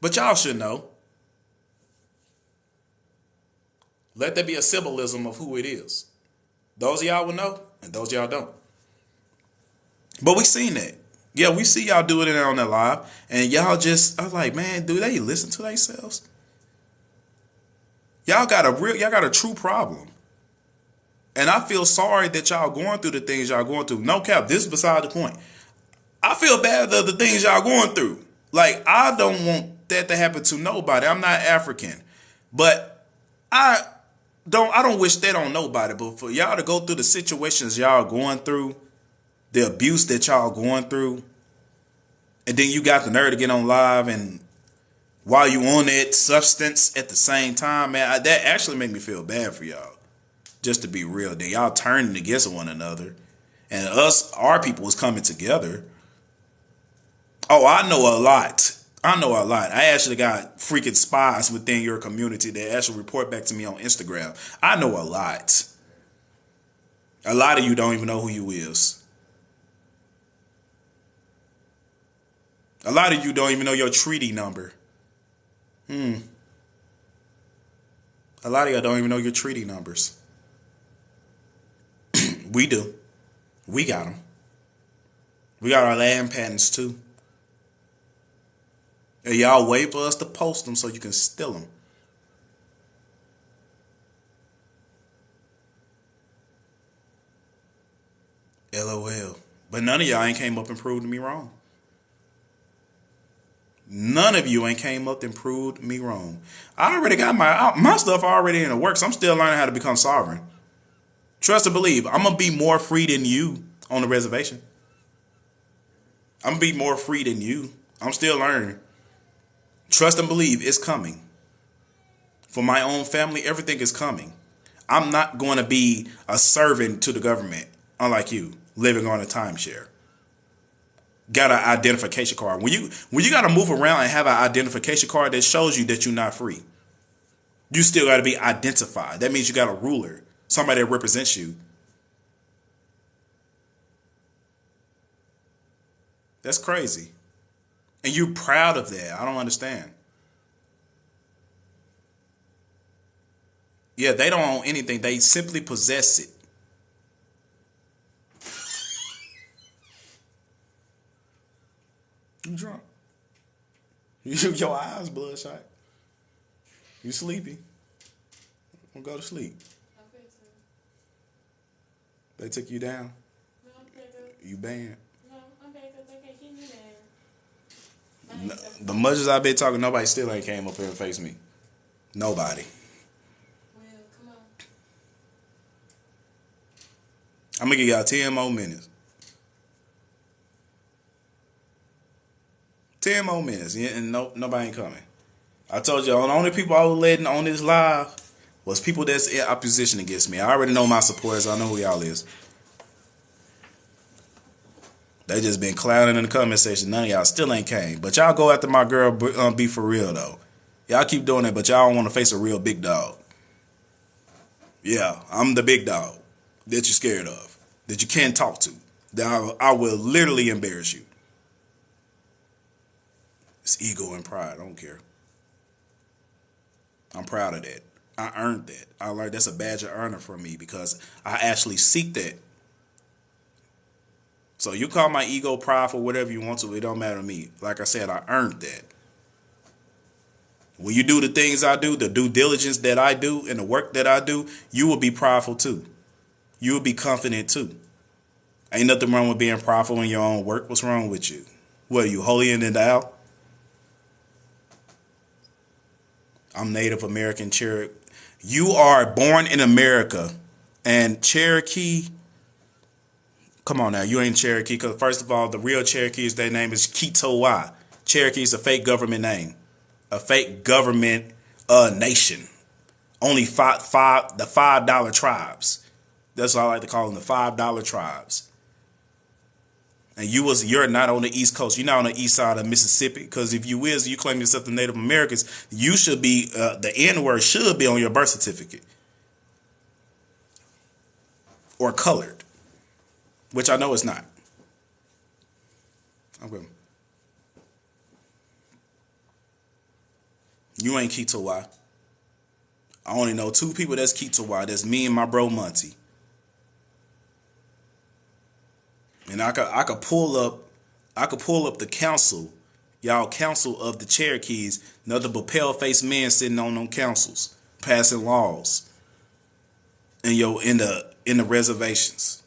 But y'all should know. Let there be a symbolism of who it is. Those of y'all will know, and those of y'all don't. But we seen that. Yeah, we see y'all doing it on that live, and y'all just, I was like, man, do they listen to themselves? Y'all got a true problem. And I feel sorry that y'all going through the things y'all going through. No cap, this is beside the point. I feel bad of the things y'all going through. Like, I don't want that to happen to nobody. I'm not African. But I don't wish that on nobody. But for y'all to go through the situations y'all going through, the abuse that y'all going through, and then you got the nerve to get on live and while you on that substance at the same time, man, that actually made me feel bad for y'all. Just to be real. Then y'all turning against one another. And our people was coming together. Oh, I know a lot. I actually got freaking spies within your community that actually report back to me on Instagram. I know a lot. A lot of you don't even know who you is. A lot of you don't even know your treaty number. A lot of y'all don't even know your treaty numbers. We do. We got them. We got our land patents too. And y'all wait for us to post them so you can steal them. LOL. But none of y'all ain't came up and proved me wrong. None of you ain't came up and proved me wrong. I already got my stuff already in the works. I'm still learning how to become sovereign. Trust and believe. I'm going to be more free than you on the reservation. I'm going to be more free than you. I'm still learning. Trust and believe it's coming. For my own family, everything is coming. I'm not going to be a servant to the government, unlike you, living on a timeshare. Got an identification card. When you got to move around and have an identification card that shows you that you're not free, you still got to be identified. That means you got a ruler, somebody that represents you. That's crazy. And you're proud of that. I don't understand. Yeah, they don't own anything. They simply possess it. You drunk. Your eyes bloodshot. You sleepy. Well, go to sleep. They took you down. No, I'm back up. You banned. No, I'm back up. They can't keep me down. No, the much as I've been talking, nobody still ain't came up here and faced me. Nobody. Well, come on. I'm gonna give y'all 10 more minutes. 10 more minutes, and nobody ain't coming. I told y'all, the only people I was letting on this live was people that's in opposition against me. I already know my supporters. I know who y'all is. They just been clowning in the comment section. None of y'all still ain't came. But y'all go after my girl, be for real, though. Y'all keep doing it, but y'all don't want to face a real big dog. Yeah, I'm the big dog that you're scared of, that you can't talk to, that I will literally embarrass you. It's ego and pride. I don't care. I'm proud of that. I earned that. I learned that's a badge of honor for me because I actually seek that. So you call my ego prideful, whatever you want to. It don't matter to me. Like I said, I earned that. When you do the things I do, the due diligence that I do, and the work that I do, you will be prideful too. You will be confident too. Ain't nothing wrong with being prideful in your own work. What's wrong with you? What are you, holier than thou? I'm Native American Cherokee. You are born in America, and Cherokee. Come on now, you ain't Cherokee. Because first of all, the real Cherokees, their name is Kitowa. Cherokee is a fake government name, a fake government nation. Only the $5 tribes. That's what I like to call them, the $5 tribes. And you're not on the East Coast. You're not on the east side of Mississippi. Because if you is, you claim yourself the Native Americans, you should be, the N-word should be on your birth certificate. Or colored. Which I know it's not. Okay. You ain't Kitowa. I only know 2 people that's Kitowa. That's me and my bro Monty. And I could pull up the council, y'all council of the Cherokees, nothing but pale-faced men sitting on them councils, passing laws in the reservations.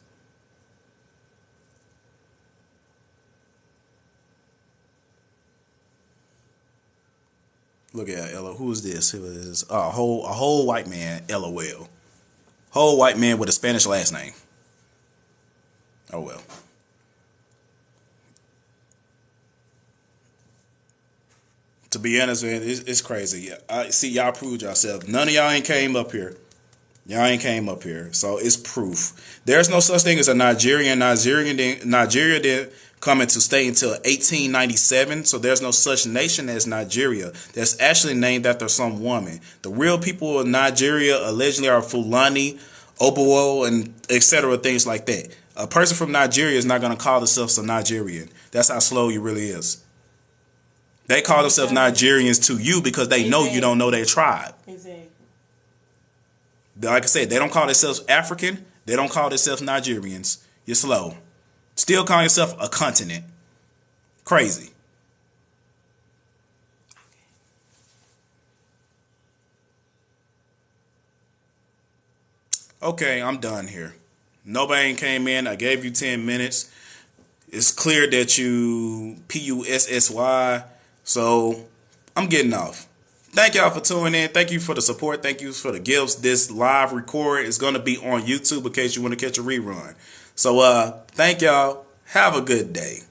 Look at Ella. Who is this? Who is this? A whole white man. LOL. Whole white man with a Spanish last name. Oh well. To be honest, man, it's crazy. I see y'all proved yourself. None of y'all ain't came up here. Y'all ain't came up here, so it's proof. There's no such thing as a Nigerian. Nigeria didn't come into state until 1897, so there's no such nation as Nigeria. That's actually named after some woman. The real people of Nigeria allegedly are Fulani, Obowo, and etc. things like that. A person from Nigeria is not going to call themselves a Nigerian. That's how slow you really is. They call themselves Nigerians to you because they know you don't know their tribe. Exactly. Like I said, they don't call themselves African. They don't call themselves Nigerians. You're slow. Still calling yourself a continent. Crazy. Okay, I'm done here. Nobody came in. I gave you 10 minutes. It's clear that you PUSSY. So I'm getting off. Thank y'all for tuning in. Thank you for the support. Thank you for the gifts. This live record is going to be on YouTube in case you want to catch a rerun. So thank y'all. Have a good day.